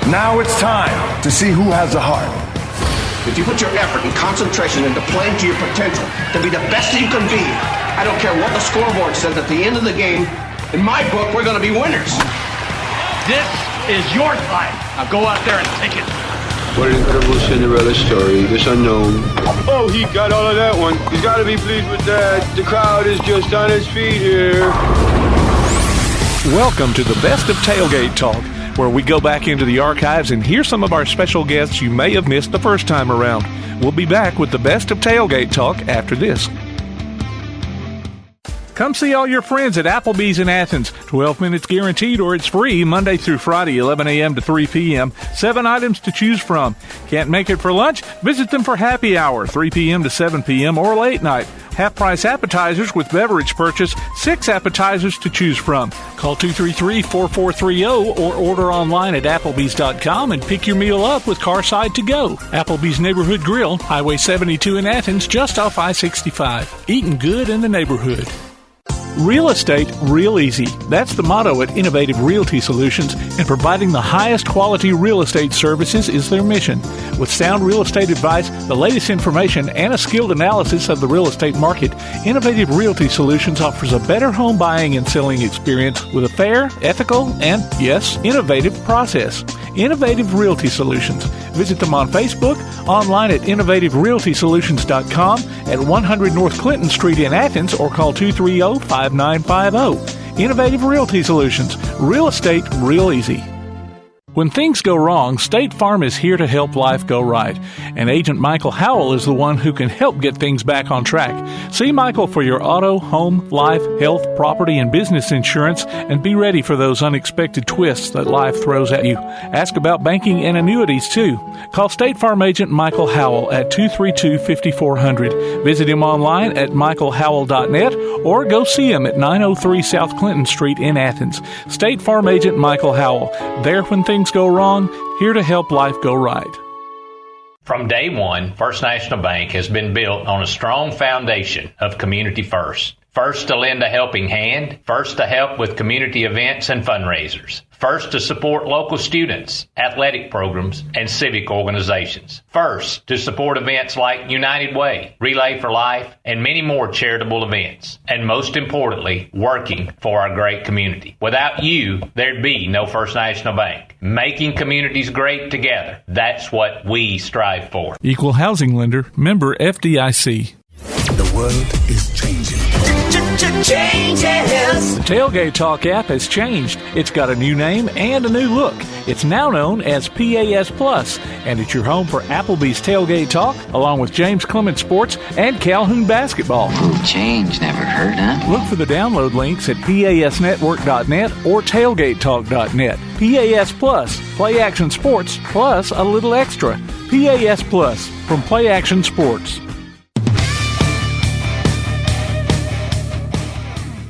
Now it's time to see who has the heart. If you put your effort and concentration into playing to your potential, to be the best that you can be, I don't care what the scoreboard says at the end of the game, in my book, we're going to be winners. This is your time. Now go out there and take it. What an incredible Cinderella story, this unknown. Oh, he got all of that one. He's got to be pleased with that. The crowd is just on its feet here. Welcome to the Best of Tailgate Talk, where we go back into the archives and hear some of our special guests you may have missed the first time around. We'll be back with the Best of Tailgate Talk after this. Come see all your friends at Applebee's in Athens. 12 minutes guaranteed or it's free Monday through Friday, 11 a.m. to 3 p.m. 7 items to choose from. Can't make it for lunch? Visit them for happy hour, 3 p.m. to 7 p.m. or late night. Half-price appetizers with beverage purchase, 6 appetizers to choose from. Call 233-4430 or order online at Applebee's.com and pick your meal up with Carside to go. Applebee's Neighborhood Grill, Highway 72 in Athens, just off I-65. Eating good in the neighborhood. Real estate, real easy. That's the motto at Innovative Realty Solutions, and providing the highest quality real estate services is their mission. With sound real estate advice, the latest information, and a skilled analysis of the real estate market, Innovative Realty Solutions offers a better home buying and selling experience with a fair, ethical, and, yes, innovative process. Innovative Realty Solutions. Visit them on Facebook, online at innovativerealtysolutions.com, at 100 North Clinton Street in Athens, or call 230-5950. Innovative Realty Solutions. Real estate, real easy. When things go wrong, State Farm is here to help life go right. And Agent Michael Howell is the one who can help get things back on track. See Michael for your auto, home, life, health, property, and business insurance, and be ready for those unexpected twists that life throws at you. Ask about banking and annuities, too. Call State Farm Agent Michael Howell at 232-5400. Visit him online at michaelhowell.net or go see him at 903 South Clinton Street in Athens. State Farm Agent Michael Howell. There when things go wrong, here to help life go right. From day one, First National Bank has been built on a strong foundation of community first. First to lend a helping hand, first to help with community events and fundraisers, first to support local students, athletic programs, and civic organizations, first to support events like United Way, Relay for Life, and many more charitable events, and most importantly, working for our great community. Without you, there'd be no First National Bank. Making communities great together, that's what we strive for. Equal Housing Lender, member FDIC. The world is changing. Changes. The Tailgate Talk app has changed. It's got a new name and a new look. It's now known as PAS Plus, and it's your home for Applebee's Tailgate Talk, along with James Clement Sports and Calhoun Basketball. Change never hurt, huh? Look for the download links at PASnetwork.net or TailgateTalk.net. PAS Plus, Play Action Sports, plus a little extra. PAS Plus from Play Action Sports.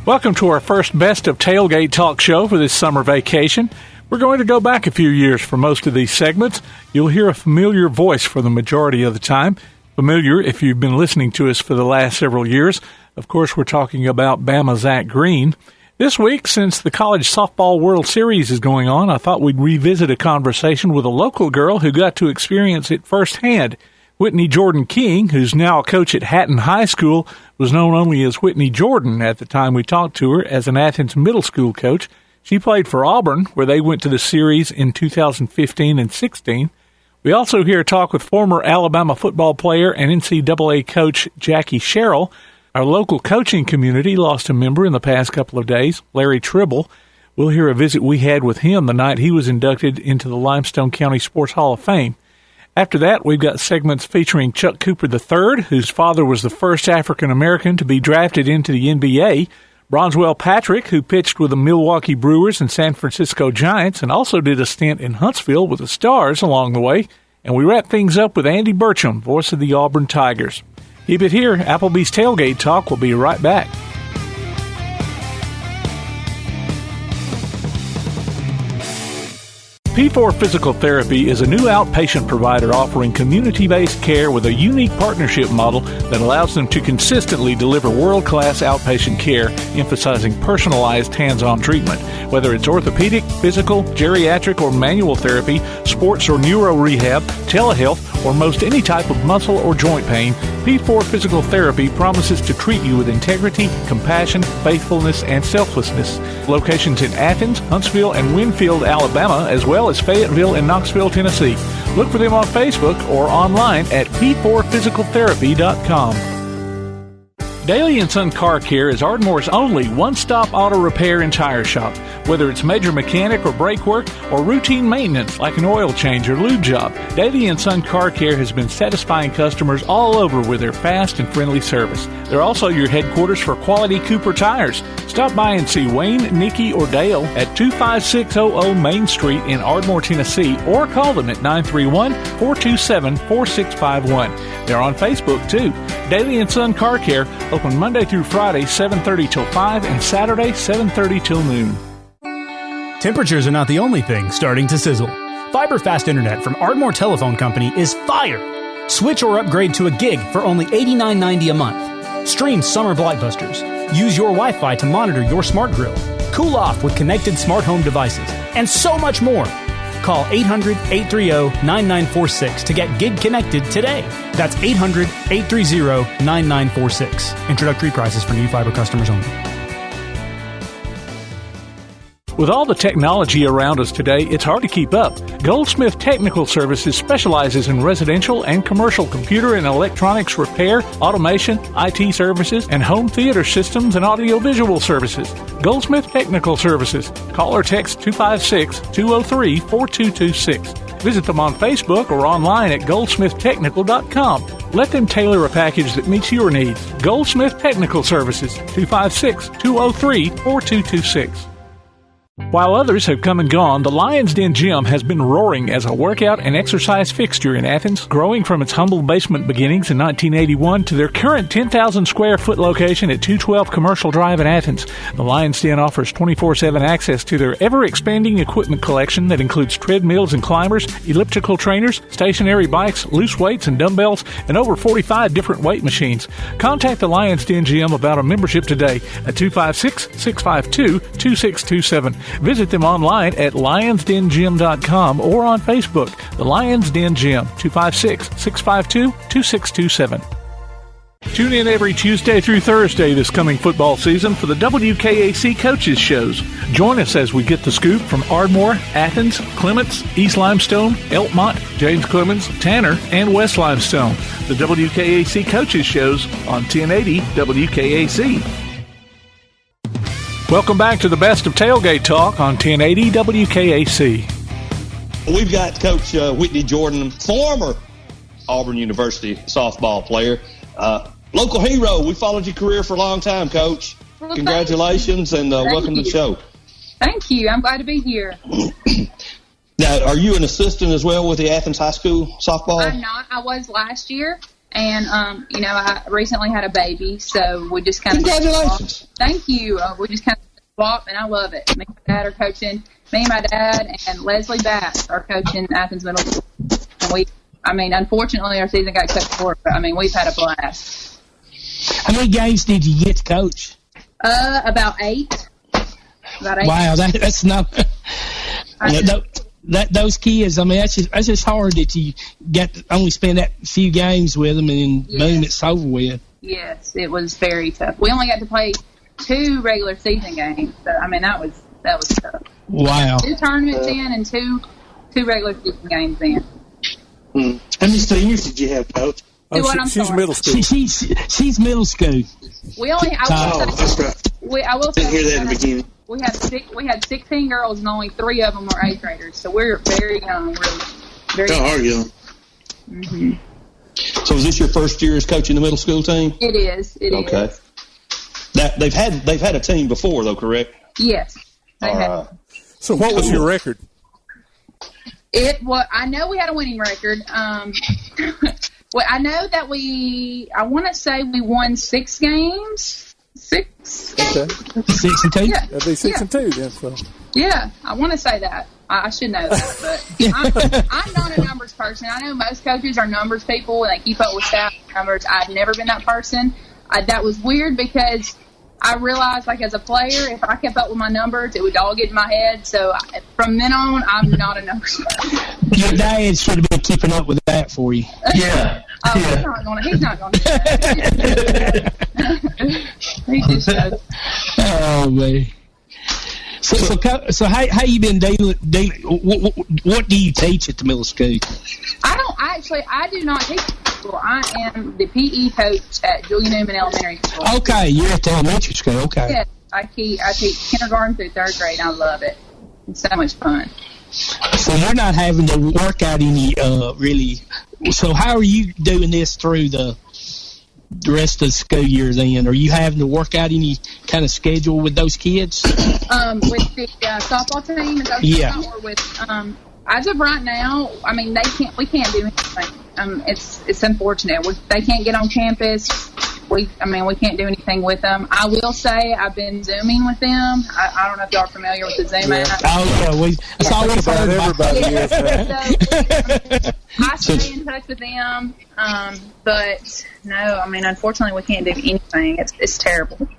Welcome to our first Best of Tailgate Talk show for this summer vacation. We're going to go back a few years for most of these segments. You'll hear a familiar voice for the majority of the time. Familiar if you've been listening to us for the last several years. Of course, we're talking about Bama Zach Green. This week, since the College Softball World Series is going on, I thought we'd revisit a conversation with a local girl who got to experience it firsthand. Whitney Jordan King, who's now a coach at Hatton High School, was known only as Whitney Jordan at the time we talked to her as an Athens middle school coach. She played for Auburn, where they went to the series in 2015 and 16. We also hear a talk with former Alabama football player and NCAA coach Jackie Sherrill. Our local coaching community lost a member in the past couple of days, Larry Tribble. We'll hear a visit we had with him the night he was inducted into the Limestone County Sports Hall of Fame. After that, we've got segments featuring Chuck Cooper III, whose father was the first African-American to be drafted into the NBA, Bronswell Patrick, who pitched with the Milwaukee Brewers and San Francisco Giants and also did a stint in Huntsville with the Stars along the way, and we wrap things up with Andy Burcham, voice of the Auburn Tigers. Keep it here. Applebee's Tailgate Talk will be right back. P4 Physical Therapy is a new outpatient provider offering community-based care with a unique partnership model that allows them to consistently deliver world-class outpatient care, emphasizing personalized hands-on treatment. Whether it's orthopedic, physical, geriatric, or manual therapy, sports or neuro rehab, telehealth, or most any type of muscle or joint pain, P4 Physical Therapy promises to treat you with integrity, compassion, faithfulness, and selflessness. Locations in Athens, Huntsville, and Winfield, Alabama, as well as Fayetteville and Knoxville, Tennessee. Look for them on Facebook or online at p4physicaltherapy.com. Daly & Son Car Care is Ardmore's only one-stop auto repair and tire shop. Whether it's major mechanic or brake work or routine maintenance like an oil change or lube job, Daly & Son Car Care has been satisfying customers all over with their fast and friendly service. They're also your headquarters for quality Cooper tires. Stop by and see Wayne, Nikki, or Dale at 25600 Main Street in Ardmore, Tennessee, or call them at 931-427-4651. They're on Facebook, too. Daly & Son Car Care, open Monday through Friday, 7:30 till 5, and Saturday, 7:30 till noon. Temperatures are not the only thing starting to sizzle. Fiber fast internet from Ardmore Telephone Company is fire. Switch or upgrade to a gig for only $89.90 a month. Stream summer blockbusters. Use your Wi-Fi to monitor your smart grill. Cool off with connected smart home devices. And so much more. Call 800-830-9946 to get gig connected today. That's 800-830-9946. Introductory prices for new fiber customers only. With all the technology around us today, it's hard to keep up. Goldsmith Technical Services specializes in residential and commercial computer and electronics repair, automation, IT services, and home theater systems and audiovisual services. Goldsmith Technical Services. Call or text 256-203-4226. Visit them on Facebook or online at goldsmithtechnical.com. Let them tailor a package that meets your needs. Goldsmith Technical Services, 256-203-4226. While others have come and gone, the Lion's Den Gym has been roaring as a workout and exercise fixture in Athens, growing from its humble basement beginnings in 1981 to their current 10,000 square foot location at 212 Commercial Drive in Athens. The Lion's Den offers 24/7 access to their ever-expanding equipment collection that includes treadmills and climbers, elliptical trainers, stationary bikes, loose weights and dumbbells, and over 45 different weight machines. Contact the Lion's Den Gym about a membership today at 256-652-2627. Visit them online at lionsdengym.com or on Facebook. The Lions Den Gym, 256-652-2627. Tune in every Tuesday through Thursday this coming football season for the WKAC Coaches Shows. Join us as we get the scoop from Ardmore, Athens, Clements, East Limestone, Elkmont, James Clemens, Tanner, and West Limestone. The WKAC Coaches Shows on 1080 WKAC. Welcome back to the best of Tailgate Talk on 1080 WKAC. We've got Coach Whitney Jordan, former Auburn University softball player. Local hero. We followed your career for a long time, Coach. Well, congratulations and welcome to the show. Thank you. I'm glad to be here. Now, are you an assistant as well with the Athens High School softball? I'm not. I was last year. And, I recently had a baby, so we just kind of... Congratulations. Thank you. We just kind of swap, and I love it. Me and my dad are coaching. Me and my dad and Leslie Bass are coaching Athens Middle School. And unfortunately, our season got cut short, but, we've had a blast. How many games did you get to coach? About eight. Wow, that's not... Those kids, that's just hard that you got to only spend that few games with them and boom, it's over with. Yes, it was very tough. We only got to play 2 regular season games. So, that was tough. Wow. 2 tournaments in and two regular season games in. How many seniors did you have, Coach? She's middle school. She's middle school. We only. That's right. I will say. Didn't hear that in the beginning. We had 16 girls and only 3 of them were 8th graders. So we're very young. We're very young. Mm-hmm. So is this your first year as coaching the middle school team? It is. It is. Okay. They've had a team before though, correct? Yes. They have. So what was your record? I know we had a winning record. Well, I know that I want to say we won 6 games. 6. Okay. 6-2? Yeah. That'd be 6-2 then. So. Yeah, I want to say that. I should know that, but I'm not a numbers person. I know most coaches are numbers people, and they keep up with staff numbers. I've never been that person. That was weird because I realized, like, as a player, if I kept up with my numbers, it would all get in my head. So from then on, I'm not a numbers person. Your dad should have been keeping up with that for you. Yeah. Oh, yeah. He's not going to do that. He just does. Oh, man. So how you been dealing? What do you teach at the middle school? I do not teach school. I am the PE coach at Julia Newman Elementary School. Okay, you're at the elementary school. Okay. Yeah, I teach kindergarten through 3rd grade. I love it. It's so much fun. So you're not having to work out any really. So how are you doing this through the rest of the school year then? Are you having to work out any kind of schedule with those kids? With the softball team? Yeah. Or with, as of right now, I mean, we can't do anything. It's unfortunate. They can't get on campus. We can't do anything with them. I will say I've been Zooming with them. I don't know if y'all are familiar with the Zoom app. Oh, yeah. That's all we've heard about. I stay in touch with them, but no, I mean, unfortunately, we can't do anything. It's terrible.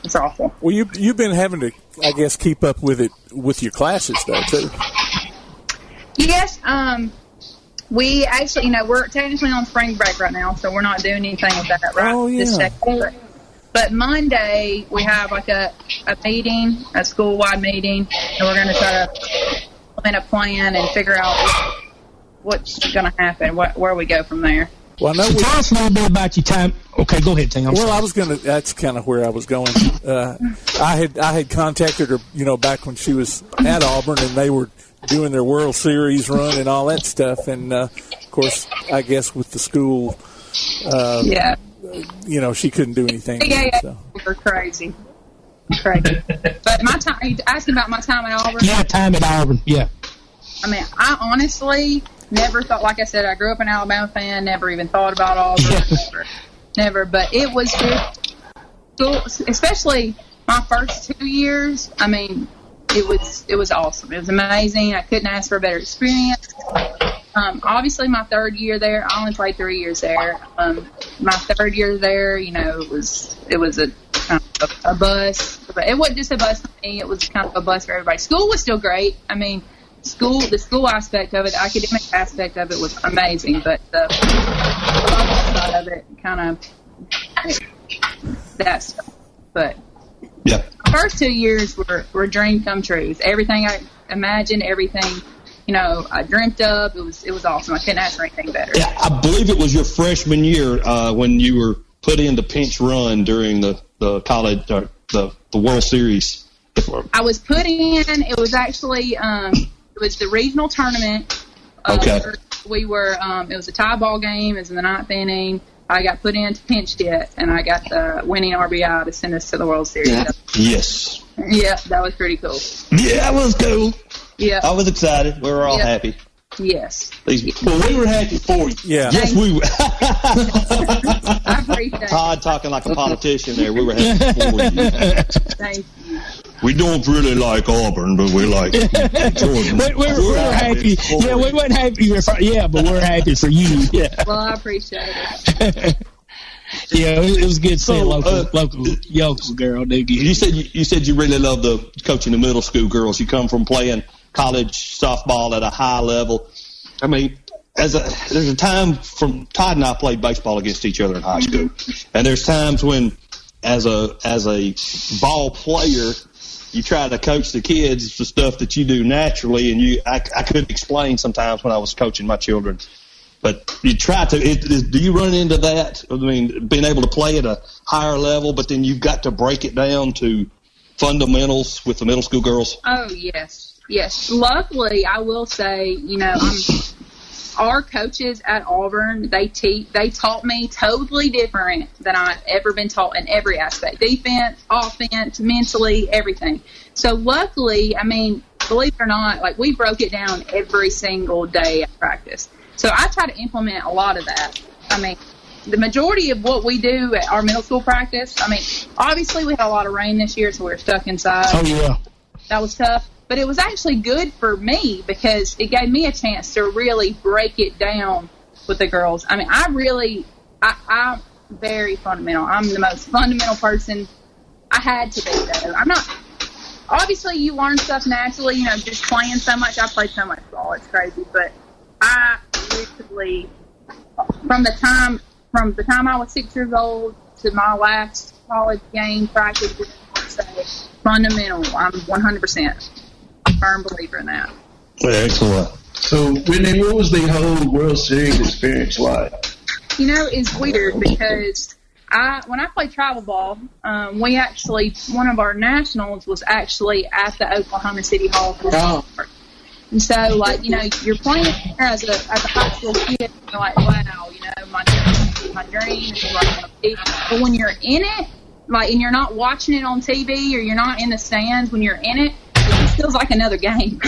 It's awful. Well, you've been having to, I guess, keep up with it with your classes, though, too. Yes, we actually, we're technically on spring break right now, so we're not doing anything with that this second. But Monday, we have like a meeting, a school-wide meeting, and we're going to try to plan a plan and figure out what's going to happen, where we go from there. Well, tell us a little bit about your time. Okay, go ahead, Tim. That's kind of where I was going. I had contacted her, back when she was at Auburn, and they were doing their World Series run and all that stuff. And, of course, I guess with the school, she couldn't do anything. Yeah. So. We're crazy. But my time, are you asking about my time at Auburn? Yeah, time at Auburn, yeah. I mean, I honestly never thought, like I said, I grew up an Alabama fan, never even thought about Auburn. Never. But it was good, especially my first 2 years. I mean, it was awesome. It was amazing. I couldn't ask for a better experience. Obviously, my 3rd year there, I only played 3 years there. My 3rd year there, it was a kind of a bus. But it wasn't just a bus for me. It was kind of a bus for everybody. School was still great. I mean, the school aspect of it, the academic aspect of it was amazing. But the side of it, kind of that stuff. But yeah, the first 2 years were dream come true. Everything I imagined, everything I dreamt of. It was awesome. I couldn't ask for anything better. Yeah, I believe it was your freshman year when you were put in the pinch run during the college the World Series. I was put in. It was actually it was the regional tournament. Okay. We were. It was a tie ball game. It was in the 9th inning. I got put in to pinch hit, and I got the winning RBI to send us to the World Series. Yes. Yeah, that was pretty cool. Yeah, that was cool. Yeah. I was excited. We were all happy. Yes. Well, we were happy for you. Yeah. Yes, we were. I appreciate Todd talking like a politician there. We were happy for you. Thank you. We don't really like Auburn, but we like Jordan. We're happy. Yeah, we weren't happy. But we're happy for you. Yeah. Well, I appreciate it. Yeah, it was good seeing local girl. Dude. You said you really love the coaching the middle school girls. You come from playing college softball at a high level. I mean, there's a time from Todd and I played baseball against each other in high school, and there's times when, as a ball player, you try to coach the kids the stuff that you do naturally, and I couldn't explain sometimes when I was coaching my children. But you try to. Do you run into that? I mean, being able to play at a higher level, but then you've got to break it down to fundamentals with the middle school girls. Oh yes. Luckily, I will say, our coaches at Auburn, they taught me totally different than I've ever been taught in every aspect: defense, offense, mentally, everything. So luckily, I mean, believe it or not, like, we broke it down every single day at practice. So I try to implement a lot of that. I mean, the majority of what we do at our middle school practice, I mean, obviously we had a lot of rain this year, so we were stuck inside. Oh, yeah. That was tough. But it was actually good for me because it gave me a chance to really break it down with the girls. I mean, I'm very fundamental. I'm the most fundamental person. I had to be, though. I'm not... Obviously, you learn stuff naturally, you know, just playing so much. I played so much ball. It's crazy. But I literally, from the time I was 6 years old to my last college game practice, fundamental. I'm 100% a firm believer in that. Excellent. So, Whitney, what was the whole World Series experience like? You know, it's weird because when I played travel ball, we actually, one of our nationals was actually at the Oklahoma City Hall. And so, like, you know, you're playing as a high school kid, and you're like, wow, you know, my dream is what I want to be. But when you're in it, like, and you're not watching it on TV or you're not in the stands, when you're in it, it just feels like another game.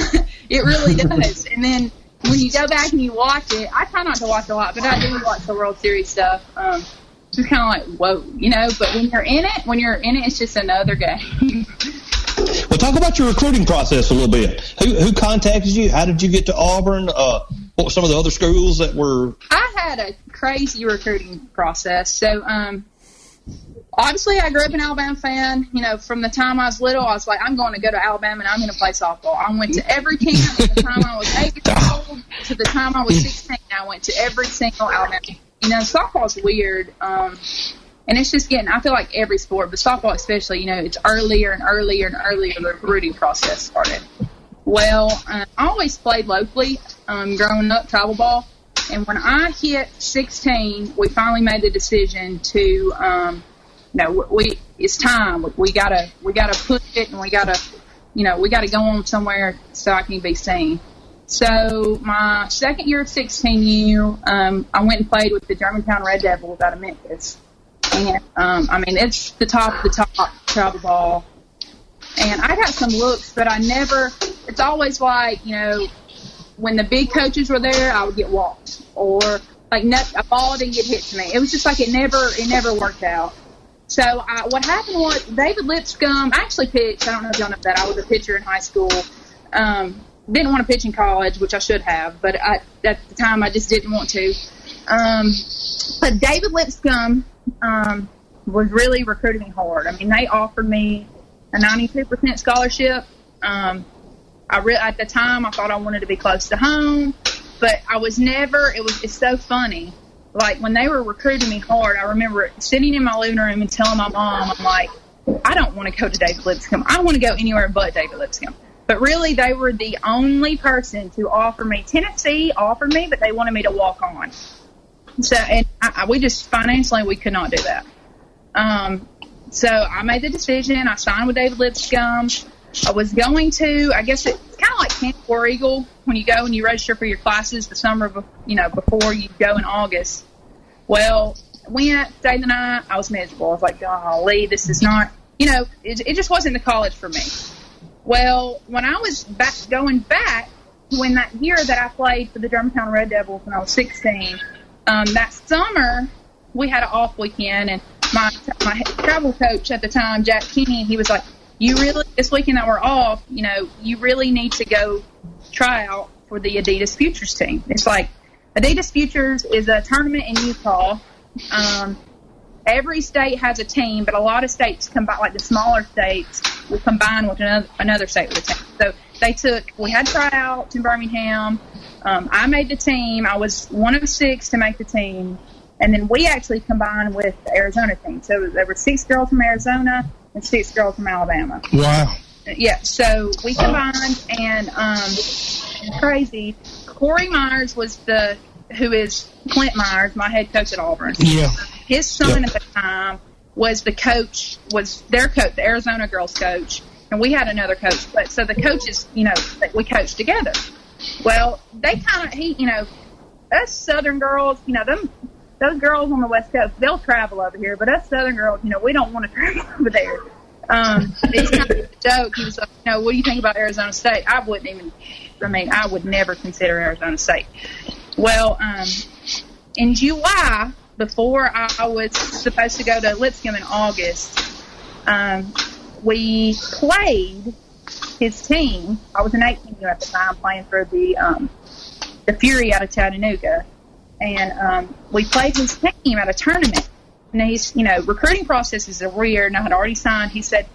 It really does. And then when you go back and you watch it, I try not to watch a lot, but I do watch the World Series stuff. It's kind of like, whoa, you know, but when you're in it, it's just another game. Well, talk about your recruiting process a little bit. Who contacted you? How did you get to Auburn? What were some of the other schools that were? I had a crazy recruiting process. So, obviously, I grew up an Alabama fan. You know, from the time I was little, I was like, I'm going to go to Alabama and I'm going to play softball. I went to every camp from the time I was 8 years old to the time I was 16. I went to every single Alabama. You know, softball's weird. And it's just I feel like every sport, but softball especially, you know, it's earlier and earlier and earlier the recruiting process started. Well, I always played locally, growing up, travel ball. And when I hit 16, we finally made the decision to, it's time. We gotta push it, and we gotta go on somewhere so I can be seen. So my second year of 16U, I went and played with the Germantown Red Devils out of Memphis. And, I mean, it's the top of the top travel ball. And I got some looks, but it's always like, you know, when the big coaches were there, I would get walked. Or, like, a ball didn't get hit to me. It was just like it never worked out. So what happened was David Lipscomb, I actually pitched. I don't know if y'all know that. I was a pitcher in high school. Didn't want to pitch in college, which I should have, but at the time I just didn't want to. But David Lipscomb was really recruiting me hard. I mean, they offered me a 92% scholarship. At the time, I thought I wanted to be close to home, but I was never. It's so funny. Like, when they were recruiting me hard, I remember sitting in my living room and telling my mom, I'm like, I don't want to go to David Lipscomb. I want to go anywhere but David Lipscomb. But really, they were the only person to offer me. Tennessee offered me, but they wanted me to walk on. So, and we just financially, we could not do that. So I made the decision. I signed with David Lipscomb. I was going to, I guess it's kind of like Camp War Eagle when you go and you register for your classes the summer, before you go in August. Well, went, stayed the night. I was miserable. I was like, golly, this is not, it just wasn't the college for me. Well, when I was going back, when that year that I played for the Germantown Red Devils when I was 16, that summer we had an off weekend, and my travel coach at the time, Jack Kenny, he was like, this weekend that we're off, you really need to go try out for the Adidas Futures team. It's like Adidas Futures is a tournament in Utah. Every state has a team, but a lot of states combine, like the smaller states will combine with another state with a team. So we had tryouts in Birmingham. I made the team. I was one of 6 to make the team. And then we actually combined with the Arizona team. So there were 6 girls from Arizona and 6 girls from Alabama. Wow. Yeah, so we combined, and crazy. Corey Myers who is Clint Myers, my head coach at Auburn. Yeah. His son at the time was their coach, the Arizona girls coach, and we had another coach. But so the coaches, we coached together. Well, they kind of, us Southern girls, those girls on the West Coast, they'll travel over here, but us Southern girls, we don't want to travel over there. It's kind of a joke. He was like, what do you think about Arizona State? I would never consider Arizona State. Well, in July, before I was supposed to go to Lipscomb in August, we played his team. I was an 18 at the time playing for the Fury out of Chattanooga. And we played his team at a tournament. And he's, recruiting processes are weird, and I had already signed. He said,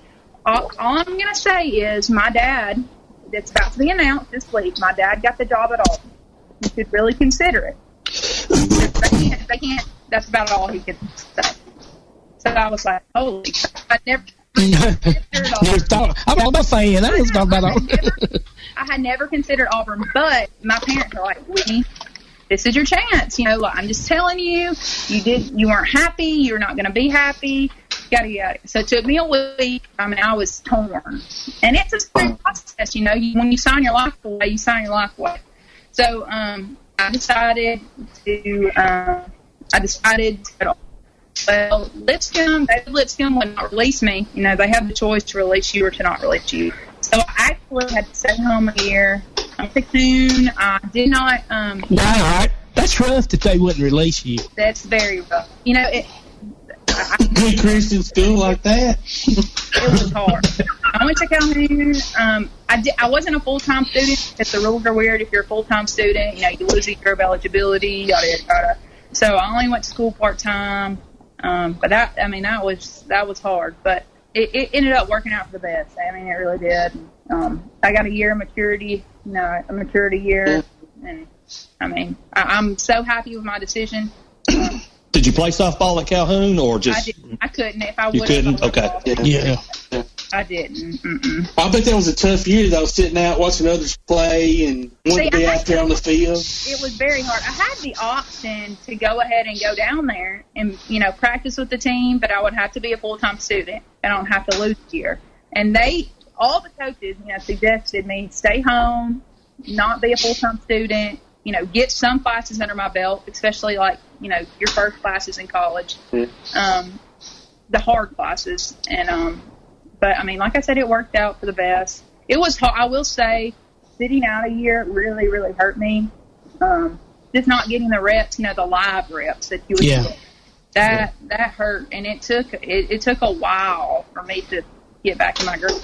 all I'm going to say is my dad, that's about to be announced this week, my dad got the job at Auburn. You should really consider it. They can't, that's about all he could say. So I was like, holy, I never considered Auburn. I'm a fan. I had never considered Auburn, but my parents are like, Whitney, this is your chance. I'm just telling you, you weren't happy, you're not going to be happy, yada, yada. So it took me a week. I was torn. And it's a slow process, when you sign your life away, you sign your life away. So I decided to well, David Lipscomb would not release me. They have the choice to release you or to not release you. So I actually had to stay home a year. I'm 16. I did not. That's rough that they wouldn't release you. That's very rough. Good Christian school like that. It was hard. I went to Calhoun. I wasn't a full-time student because the rules are weird. If you're a full-time student, you lose a year of eligibility, yada, yada, yada. So I only went to school part-time. But that was hard. But it ended up working out for the best. It really did. I got a year of maturity, a maturity year. And, I'm so happy with my decision. Did you play softball at Calhoun or just? I couldn't. If I would. You couldn't? Okay. Yeah. I didn't. I bet that was a tough year, though, sitting out watching others play and wanting to be out there on the field. It was very hard. I had the option to go ahead and go down there and, practice with the team, but I would have to be a full-time student. I don't have to lose a year. And all the coaches, suggested me stay home, not be a full-time student, get some classes under my belt, especially your first classes in college, the hard classes. And, but like I said, it worked out for the best. It was hard. I will say sitting out a year really, really hurt me. Just not getting the reps, the live reps that you would get. That hurt. And it took a while for me to get back in my group.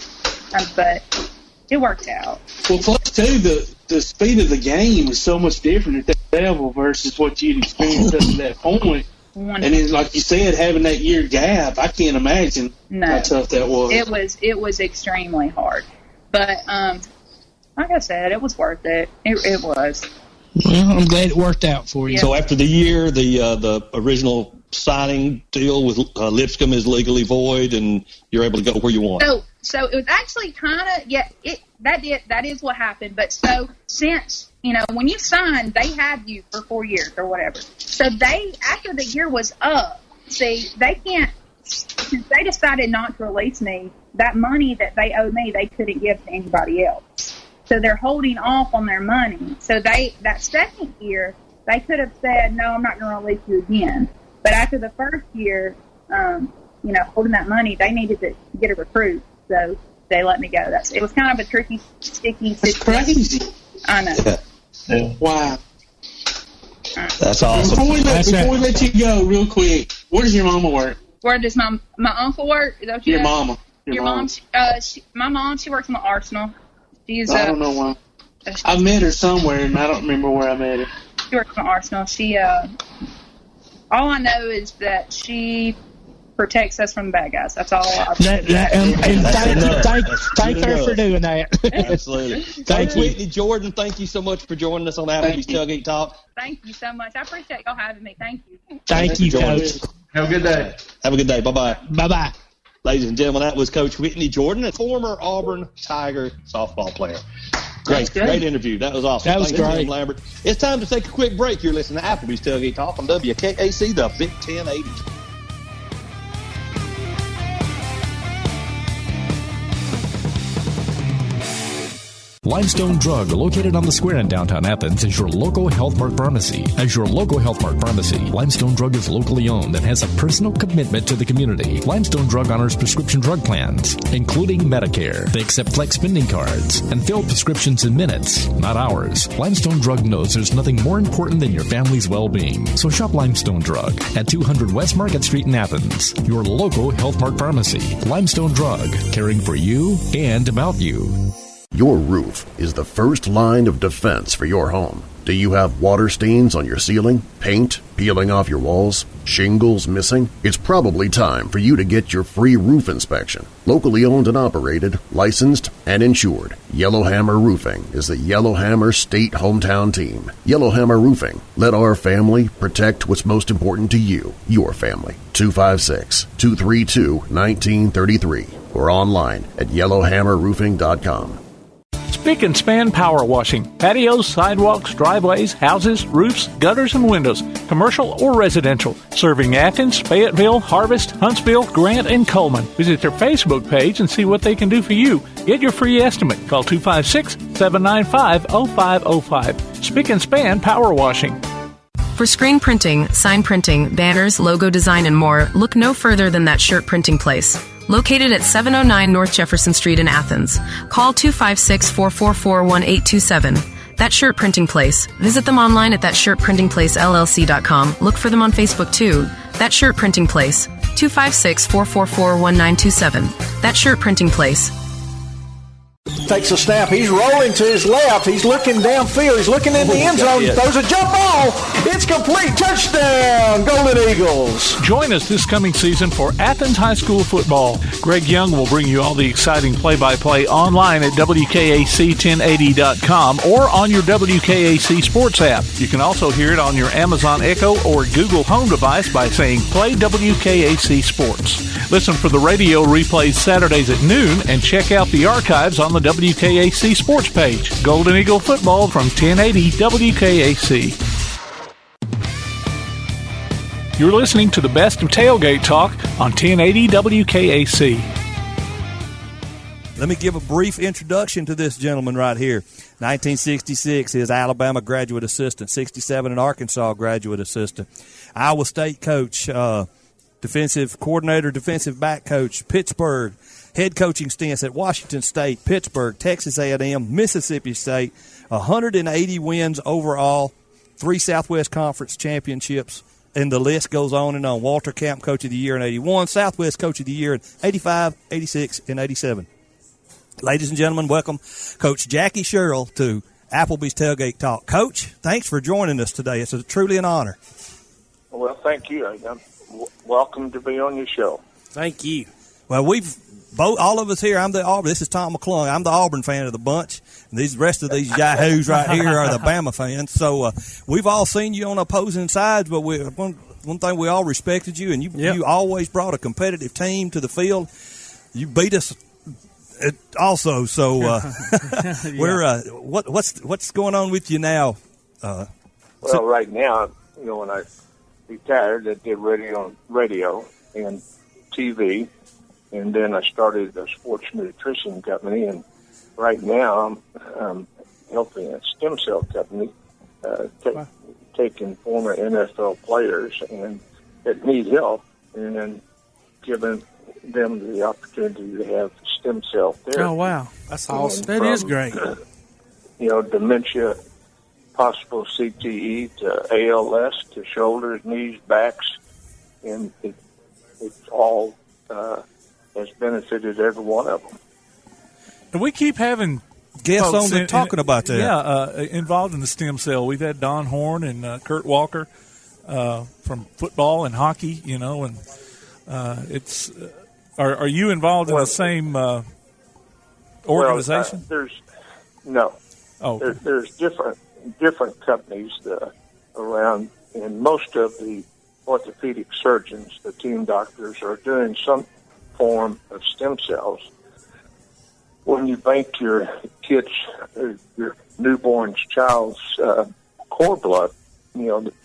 But it worked out. Well, plus, too, the speed of the game is so much different at that level versus what you'd experienced up to that point. And then, like you said, having that year gap, I can't imagine how tough that was. It was extremely hard. But, like I said, it was worth it. It was. Well, I'm glad it worked out for you. Yeah. So after the year, the original signing deal with Lipscomb is legally void, and you're able to go where you want. So it was actually kind of that is what happened. But so since when you signed, they had you for 4 years or whatever. So after the year was up, since they decided not to release me, that money that they owed me, they couldn't give to anybody else. So they're holding off on their money. So that second year, they could have said, no, I'm not going to release you again. But after the first year, holding that money, they needed to get a recruit. So they let me go. It was kind of a tricky, sticky situation. That's crazy. I know. Yeah. Wow. That's awesome. Before we let you go, real quick, where does your mama work? Where does my uncle work? Is that what you Your asked? mama. Your mom? My mom, she works in the Arsenal. I don't know why. I met her somewhere, and I don't remember where I met her. She works in the Arsenal. She, all I know is that she protects us from the bad guys. That's all I thank her for doing that. Absolutely. Thank you, Whitney Jordan. Thank you so much for joining us on Applebee's Tailgate Talk. Thank you so much. I appreciate y'all having me. Thank you. Thank you, Coach. Have a good day. Have a good day. Bye-bye. Bye-bye. Ladies and gentlemen, that was Coach Whitney Jordan, a former Auburn Tiger softball player. Great interview. That was awesome. That was great. Tim Lambert. It's time to take a quick break. You're listening to Applebee's Tailgate Talk on WKAC, the Big 1080. Limestone Drug, located on the square in downtown Athens, is your local Health Mart pharmacy. As your local Health Mart pharmacy, Limestone Drug is locally owned and has a personal commitment to the community. Limestone Drug honors prescription drug plans, including Medicare. They accept flex spending cards and fill prescriptions in minutes, not hours. Limestone Drug knows there's nothing more important than your family's well-being. So shop Limestone Drug at 200 West Market Street in Athens, your local Health Mart pharmacy. Limestone Drug, caring for you and about you. Your roof is the first line of defense for your home. Do you have water stains on your ceiling, paint peeling off your walls, shingles missing? It's probably time for you to get your free roof inspection. Locally owned and operated, licensed, and insured, Yellowhammer Roofing is the Yellowhammer State hometown team. Yellowhammer Roofing. Let our family protect what's most important to you, your family. 256-232-1933 or online at yellowhammerroofing.com. Spick and Span Power Washing. Patios, sidewalks, driveways, houses, roofs, gutters, and windows. Commercial or residential. Serving Athens, Fayetteville, Harvest, Huntsville, Grant, and Coleman. Visit their Facebook page and see what they can do for you. Get your free estimate. Call 256-795-0505. Spick and Span Power Washing. For screen printing, sign printing, banners, logo design, and more, look no further than That Shirt Printing Place. Located at 709 North Jefferson Street in Athens. Call 256-444-1827. That Shirt Printing Place. Visit them online at thatshirtprintingplacellc.com. Look for them on Facebook too. That Shirt Printing Place. 256-444-1927. That Shirt Printing Place. Takes a snap. He's rolling to his left. He's looking downfield. He's looking in the end zone. Throws a jump ball. It's complete. Touchdown, Golden Eagles. Join us this coming season for Athens High School football. Greg Young will bring you all the exciting play-by-play online at WKAC1080.com or on your WKAC Sports app. You can also hear it on your Amazon Echo or Google Home device by saying Play WKAC Sports. Listen for the radio replays Saturdays at noon and check out the archives on the WKAC Sports page. Golden Eagle football from 1080 WKAC. You're listening to the best of Tailgate Talk on 1080 WKAC. Let me give a brief introduction to this gentleman right here. 1966, he is Alabama graduate assistant. 67, an Arkansas graduate assistant. Iowa State coach, defensive coordinator, defensive back coach, Pittsburgh. Head coaching stints at Washington State, Pittsburgh, Texas A&M, Mississippi State, 180 wins overall, 3 Southwest Conference championships, and the list goes on and on. Walter Camp Coach of the Year in 81, Southwest Coach of the Year in 85, 86, and 87. Ladies and gentlemen, welcome Coach Jackie Sherrill to Applebee's Tailgate Talk. Coach, thanks for joining us today. It's truly an honor. Well, thank you. I'm welcome to be on your show. Thank you. Well, all of us here, I'm the Auburn. This is Tom McClung. I'm the Auburn fan of the bunch. And the rest of these yahoos right here are the Bama fans. So we've all seen you on opposing sides, but one thing, we all respected you, and you always brought a competitive team to the field. You beat us also. So what's going on with you now? Right now, when I retired, I did radio and TV. And then I started a sports nutrition company, and right now I'm helping a stem cell company, taking former NFL players and that need help, and then giving them the opportunity to have stem cell therapy. Oh, wow. That's awesome. That is great. Dementia, possible CTE, to ALS, to shoulders, knees, backs, and it's all has benefited every one of them. And we keep having guests on there talking about that. Yeah, involved in the stem cell. We've had Don Horn and Kurt Walker from football and hockey, and it's. Are you involved in the same organization? There's different companies around, and most of the orthopedic surgeons, the team doctors, are doing some form of stem cells. When you bank your kid's, your newborn's child's cord blood,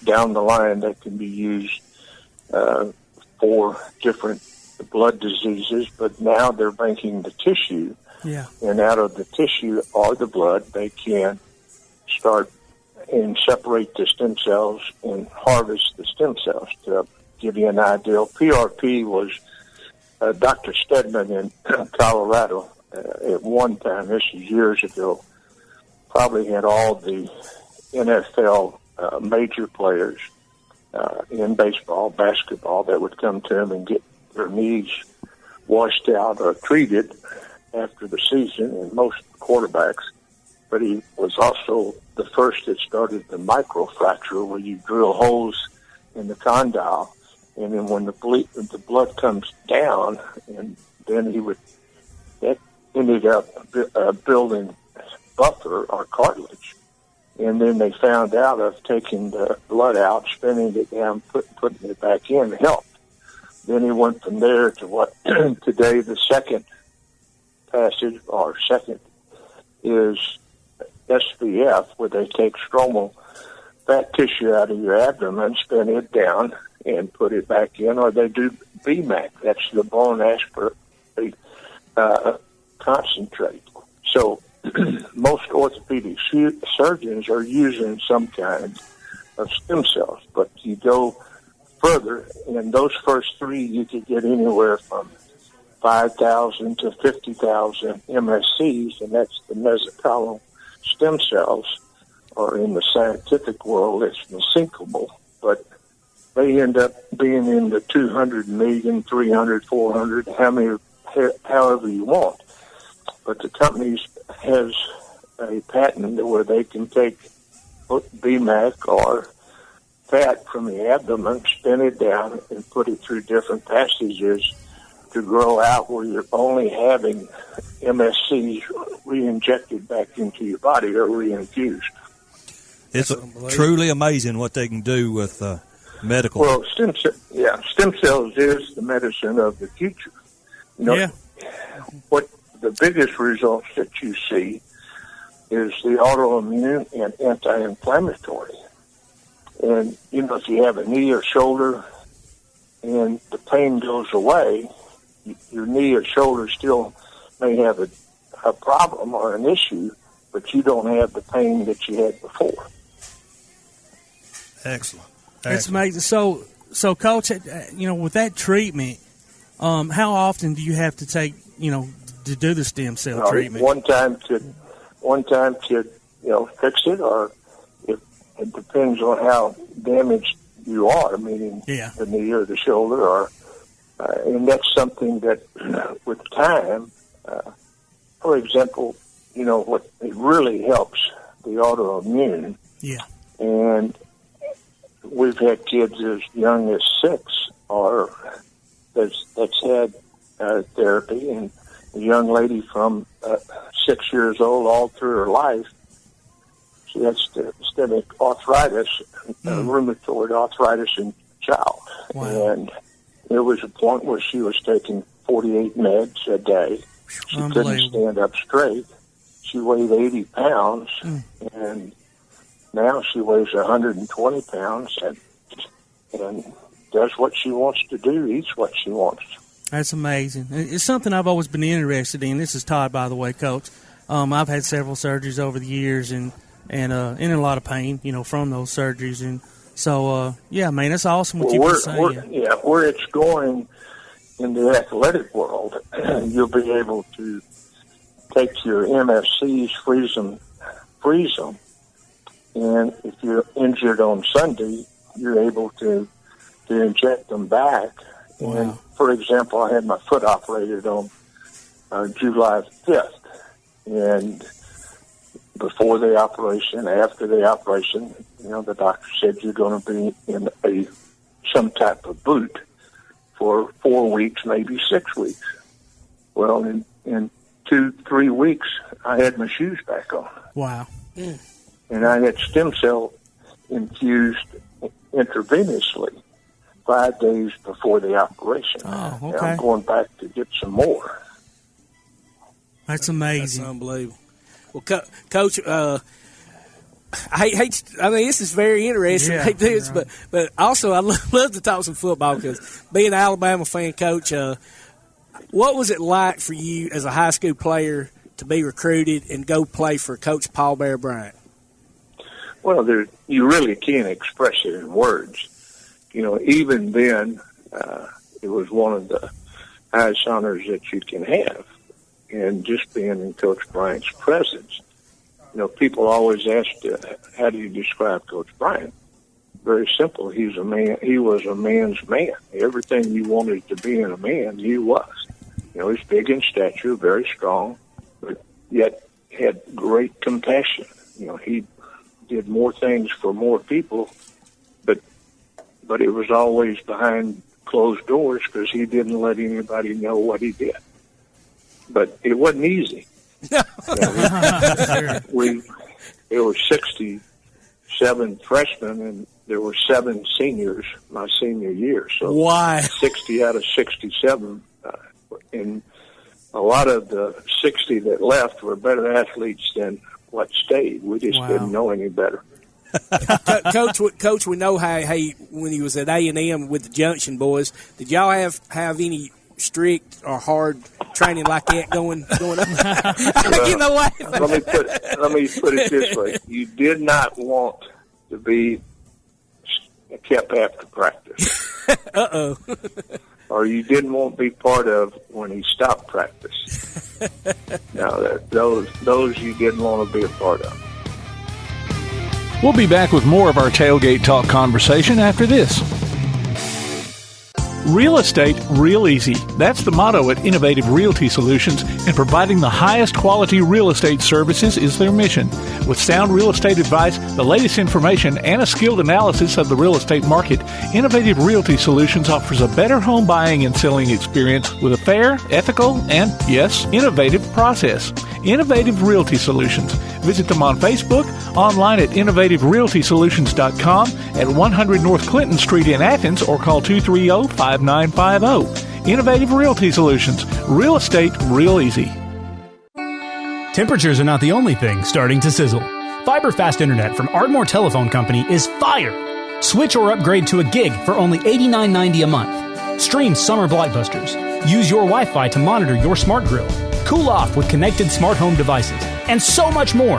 down the line that can be used for different blood diseases, but now they're banking the tissue Yeah. And out of the tissue or the blood, they can start and separate the stem cells and harvest the stem cells. To give you an idea, PRP was Dr. Stedman in Colorado at one time, this is years ago, probably had all the NFL major players in baseball, basketball, that would come to him and get their knees washed out or treated after the season, and most quarterbacks. But he was also the first that started the microfracture, where you drill holes in the condyle, and then when the blood comes down, and then that ended up building buffer or cartilage. And then they found out of taking the blood out, spinning it down, putting it back in helped. Then he went from there to what today the second passage or second is SVF, where they take stromal fat tissue out of your abdomen, spin it down, and put it back in, or they do BMAC. That's the bone aspirate concentrate. So most orthopedic surgeons are using some kind of stem cells, but you go further, in those first three, you could get anywhere from 5,000 to 50,000 MSCs, and that's the mesenchymal stem cells, or in the scientific world, it's mesenchymal, but they end up being in the 200 million, 300, 400, however you want. But the company has a patent where they can take BMAC or fat from the abdomen, spin it down, and put it through different passages to grow out where you're only having MSCs re-injected back into your body or re-infused. It's truly amazing what they can do with medical. Well, stem cells is the medicine of the future. You know, what the biggest results that you see is the autoimmune and anti-inflammatory. And, you know, if you have a knee or shoulder and the pain goes away, your knee or shoulder still may have a problem or an issue, but you don't have the pain that you had before. Excellent. That's amazing. So, Coach, you know, with that treatment, how often do you have to take, you know, to do the stem cell treatment? One time to, you know, fix it, or it depends on how damaged you are, meaning the knee or the shoulder, or and that's something that with time, for example, you know, what it really helps the autoimmune. Yeah. And we've had kids as young as 6 or that's had therapy, and a young lady from 6 years old all through her life, she had systemic arthritis, rheumatoid arthritis in child. Wow. And there was a point where she was taking 48 meds a day. She couldn't stand up straight. She weighed 80 pounds, and now she weighs 120 pounds and does what she wants to do, eats what she wants. That's amazing. It's something I've always been interested in. This is Todd, by the way, Coach. I've had several surgeries over the years and in a lot of pain, you know, from those surgeries. And so, yeah, man, that's awesome what you've been saying. Where it's going in the athletic world, you'll be able to take your MFCs, freeze them, and if you're injured on Sunday, you're able to inject them back. Wow. And, for example, I had my foot operated on July 5th, and before the operation, after the operation, you know, the doctor said you're going to be in some type of boot for 4 weeks, maybe 6 weeks. Well, in 2-3 weeks, I had my shoes back on. Wow. And I had stem cell infused intravenously 5 days before the operation. Oh, okay. And I'm going back to get some more. That's amazing. That's unbelievable. Well, Coach, I hate. I mean, this is very interesting. Yeah, I hate this, but also I love to talk some football because being an Alabama fan, Coach, What was it like for you as a high school player to be recruited and go play for Coach Paul Bear Bryant? Well, you really can't express it in words. Even then, it was one of the highest honors that you can have. And just being in Coach Bryant's presence. People always ask, how do you describe Coach Bryant? Very simple. He was a man's man. Everything you wanted to be in a man, he was. He's big in stature, very strong, but yet had great compassion. He did more things for more people, but it was always behind closed doors because he didn't let anybody know what he did. But it wasn't easy. There were 67 freshmen, and there were 7 seniors my senior year. So why 60 out of 67, and a lot of the 60 that left were better athletes than what stayed. We just didn't know any better. Coach, we know how when he was at A&M with the Junction boys, did y'all have any strict or hard training like that going up? Let me put it this way: you did not want to be kept after practice. Or you didn't want to be part of when he stopped practice. Now, those you didn't want to be a part of. We'll be back with more of our Tailgate Talk conversation after this. Real estate, real easy. That's the motto at Innovative Realty Solutions, and providing the highest quality real estate services is their mission. With sound real estate advice, the latest information, and a skilled analysis of the real estate market, Innovative Realty Solutions offers a better home buying and selling experience with a fair, ethical, and, yes, innovative process. Innovative Realty Solutions. Visit them on Facebook, online at innovativerealtysolutions.com, at 100 North Clinton Street in Athens, or call 230-5950. Innovative Realty Solutions. Real estate, real easy. Temperatures are not the only thing starting to sizzle. Fiber fast internet from Ardmore Telephone Company is fire. Switch or upgrade to a gig for only $89.90 a month. Stream summer blockbusters. Use your Wi-Fi to monitor your smart grill. Cool off with connected smart home devices. And so much more.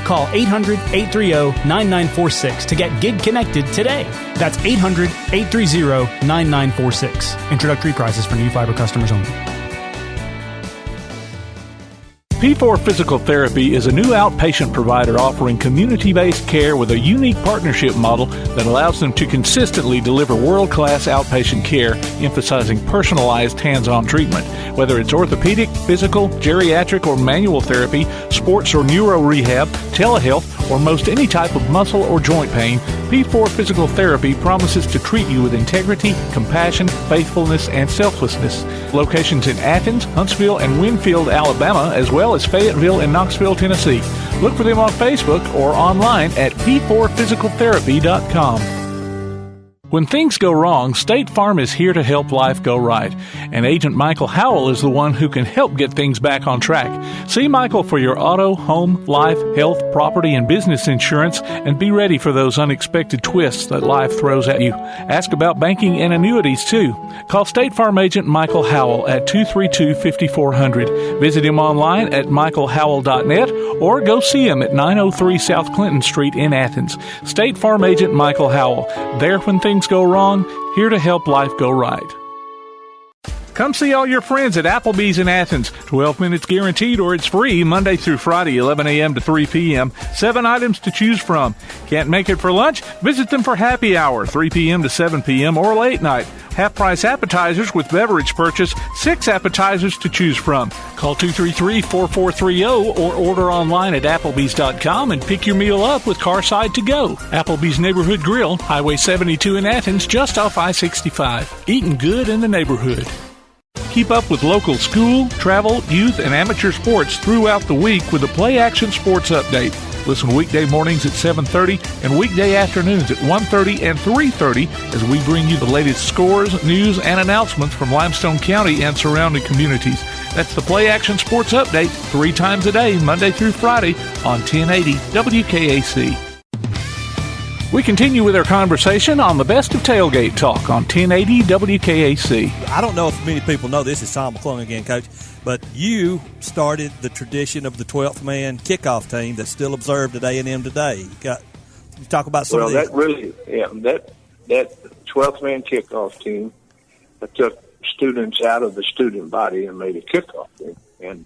Call 800-830-9946 to get gig connected today. That's 800-830-9946. Introductory prices for new fiber customers only. P4 Physical Therapy is a new outpatient provider offering community-based care with a unique partnership model that allows them to consistently deliver world-class outpatient care, emphasizing personalized hands-on treatment. Whether it's orthopedic, physical, geriatric, or manual therapy, sports or neuro rehab, telehealth, or most any type of muscle or joint pain, P4 Physical Therapy promises to treat you with integrity, compassion, faithfulness, and selflessness. Locations in Athens, Huntsville, and Winfield, Alabama, as well as Fayetteville and Knoxville, Tennessee. Look for them on Facebook or online at p4physicaltherapy.com. When things go wrong, State Farm is here to help life go right. And Agent Michael Howell is the one who can help get things back on track. See Michael for your auto, home, life, health, property, and business insurance, and be ready for those unexpected twists that life throws at you. Ask about banking and annuities, too. Call State Farm Agent Michael Howell at 232-5400. Visit him online at michaelhowell.net or go see him at 903 South Clinton Street in Athens. State Farm Agent Michael Howell. There when things go wrong, here to help life go right. Come see all your friends at Applebee's in Athens. 12 minutes guaranteed or it's free Monday through Friday, 11 a.m. to 3 p.m. 7 items to choose from. Can't make it for lunch? Visit them for happy hour, 3 p.m. to 7 p.m. or late night. Half-price appetizers with beverage purchase, 6 appetizers to choose from. Call 233-4430 or order online at Applebee's.com and pick your meal up with Carside to Go. Applebee's Neighborhood Grill, Highway 72 in Athens, just off I-65. Eating good in the neighborhood. Keep up with local school, travel, youth, and amateur sports throughout the week with the Play Action Sports Update. Listen weekday mornings at 7:30 and weekday afternoons at 1:30 and 3:30 as we bring you the latest scores, news, and announcements from Limestone County and surrounding communities. That's the Play Action Sports Update 3 times a day, Monday through Friday on 1080 WKAC. We continue with our conversation on the best of Tailgate Talk on 1080 WKAC. I don't know if many people know this. It's Tom McClung again, Coach. But you started the tradition of the 12th man kickoff team that's still observed at A&M today. You talk about some of these. That 12th man kickoff team that took students out of the student body and made a kickoff team. And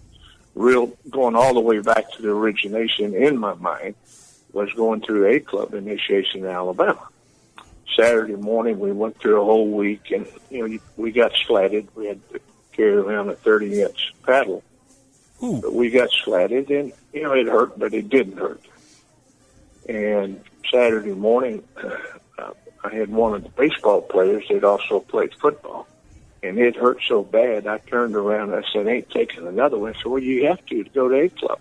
going all the way back to the origination in my mind was going through a club initiation in Alabama. Saturday morning, we went through a whole week, and we got slatted. We had to carry around a 30-inch paddle. Ooh. But we got slatted, and it hurt, but it didn't hurt. And Saturday morning, I had one of the baseball players that also played football, and it hurt so bad. I turned around and I said, "Ain't taking another one." So, well, you have to go to a club.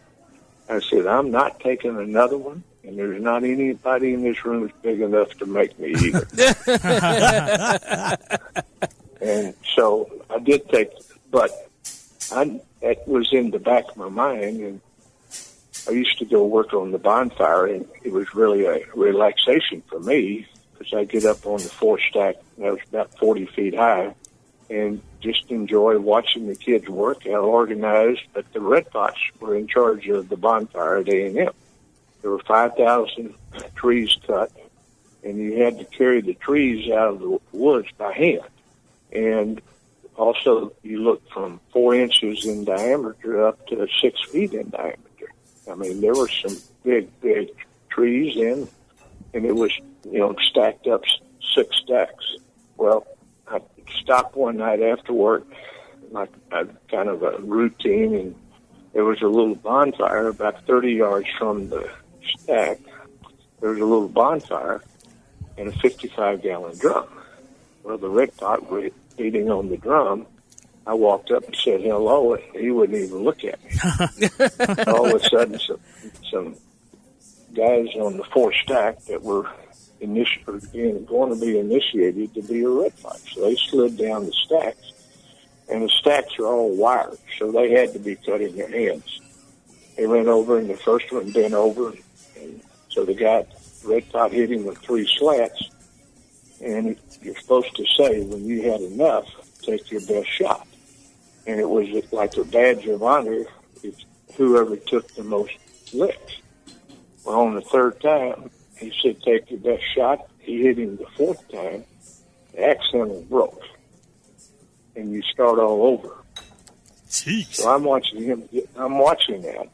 I said, "I'm not taking another one. And there's not anybody in this room that's big enough to make me either." And so I did take, but that was in the back of my mind. And I used to go work on the bonfire, and it was really a relaxation for me because I get up on the fourth stack that was about 40 feet high and just enjoy watching the kids work, how organized. But the Red Pots were in charge of the bonfire at A&M. There were 5,000 trees cut, and you had to carry the trees out of the woods by hand. And also, you look from 4 inches in diameter up to 6 feet in diameter. I mean, there were some big, big trees in, and it was, stacked up 6 stacks. Well, I stopped one night after work, like kind of a routine, and there was a little bonfire about 30 yards from the stack. There was a little bonfire and a 55-gallon drum. Well, the Red Pot was beating on the drum. I walked up and said hello, and he wouldn't even look at me. All of a sudden, some guys on the fourth stack that were going to be initiated to be a Red Pot. So they slid down the stacks, and the stacks are all wired, so they had to be cut in their hands. They went over, and the first one bent over, and so the guy, Red Pot, hit him with 3 slats, and you're supposed to say, when you had enough, take your best shot. And it was like a badge of honor if whoever took the most licks. Well, on the third time, he said, take your best shot. He hit him the 4th time. The accidental broke. And you start all over. Jeez. So I'm watching that.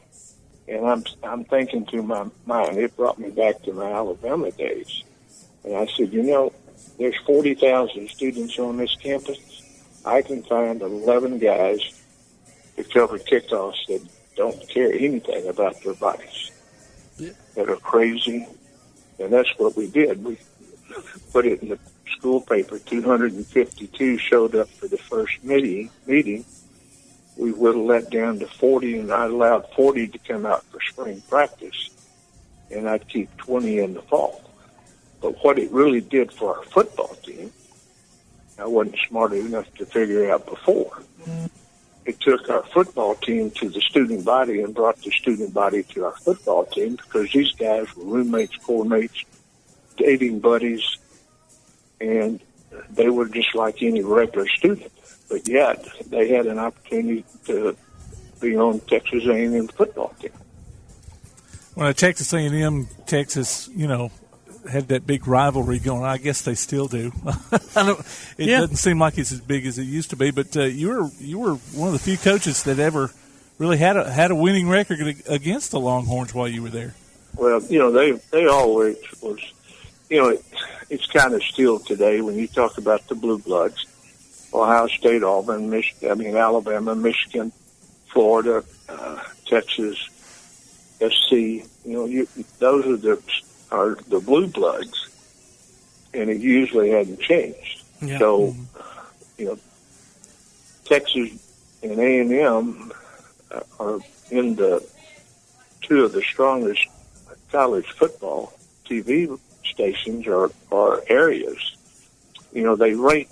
And I'm thinking to my mind, it brought me back to my Alabama days. And I said, there's 40,000 students on this campus. I can find 11 guys to cover kickoffs that don't care anything about their bodies, that are crazy. And that's what we did. We put it in the school paper. 252 showed up for the first meeting. We whittled that down to 40, and I allowed 40 to come out for spring practice, and I'd keep 20 in the fall. But what it really did for our football team, I wasn't smart enough to figure out before. It took our football team to the student body and brought the student body to our football team, because these guys were roommates, corpsmates, dating buddies, and they were just like any regular student. But yet, they had an opportunity to be on Texas A&M football team. When Texas A&M, Texas, had that big rivalry going. I guess they still do. It doesn't seem like it's as big as it used to be. But you were one of the few coaches that ever really had a winning record against the Longhorns while you were there. Well, they always was. It's kind of still today when you talk about the Blue Bloods. Ohio State, Auburn, Alabama, Michigan, Florida, Texas, SC. Those are the Blue Bloods, and it usually hadn't changed. Yeah. So, Texas and A&M are in the 2 of the strongest college football TV stations or areas. They rate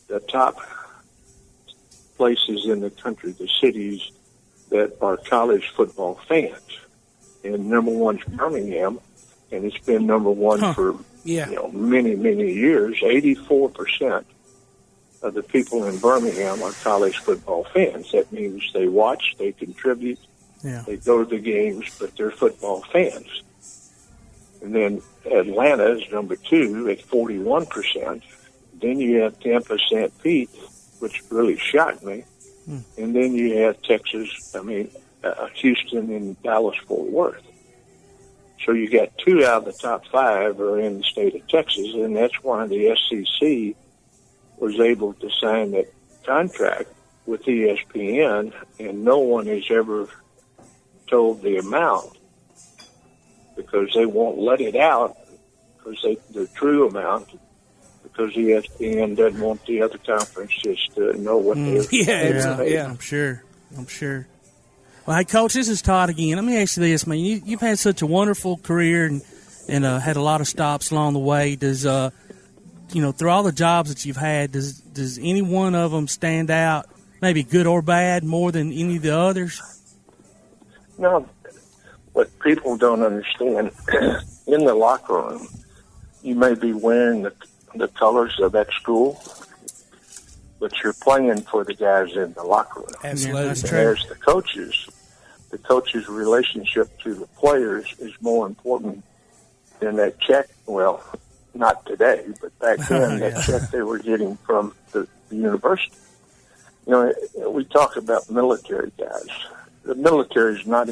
the top places in the country, the cities that are college football fans. And number 1's Birmingham, and it's been number one for many, many years. 84% of the people in Birmingham are college football fans. That means they watch, they contribute, they go to the games, but they're football fans. And then Atlanta is number 2 at 41%. Then you have Tampa, St. Pete, which really shocked me. And then you have Houston and Dallas-Fort Worth. So you got 2 out of the top 5 are in the state of Texas, and that's why the SEC was able to sign that contract with ESPN, and no one has ever told the amount because they won't let it out because the true amount, because ESPN doesn't want the other conferences to know what they're paying. I'm sure. Well, hey, Coach, this is Todd again. Let me ask you this, man. You've had such a wonderful career and had a lot of stops along the way. Does through all the jobs that you've had, does any one of them stand out, maybe good or bad, more than any of the others? No. What people don't understand, in the locker room, you may be wearing the colors of that school, but you're playing for the guys in the locker room. Absolutely. And there's the coaches' relationship to the players is more important than that check. Well, not today, but back then, that check they were getting from the university. We talk about military guys. The military is not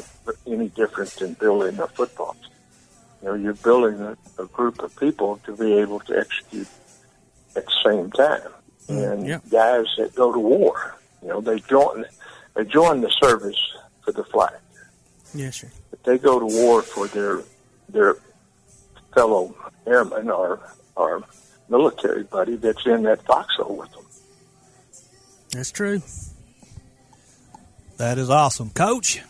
any different than building a football team. You're building a group of people to be able to execute at the same time. And guys that go to war, they join the service for the flag. Yes, sir. But they go to war for their fellow airman or military buddy that's in that foxhole with them. That's true. That is awesome, Coach.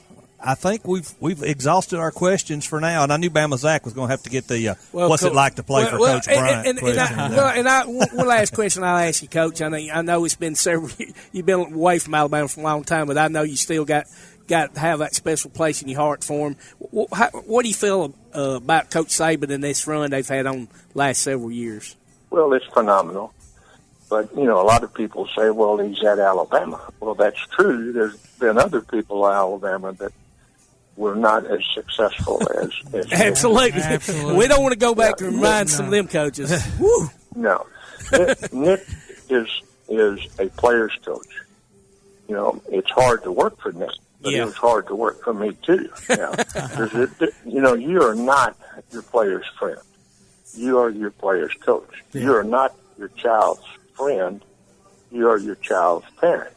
I think we've exhausted our questions for now, and I knew Bama Zach was going to have to get the what's it like to play for Coach Bryant. One last question I'll ask you, Coach. I know it's been several. You've been away from Alabama for a long time, but I know you still got to have that special place in your heart for him. What do you feel about Coach Saban and this run they've had on last several years? Well, it's phenomenal. But, a lot of people say, well, he's at Alabama. Well, that's true. There's been other people at Alabama that were not as successful as Absolutely. We don't want to go back and remind some of them coaches. Woo. No. Nick is a player's coach. It's hard to work for Nick, but it was hard to work for me, too. You are not your player's friend. You are your player's coach. Yeah. You are not your child's friend. You are your child's parent.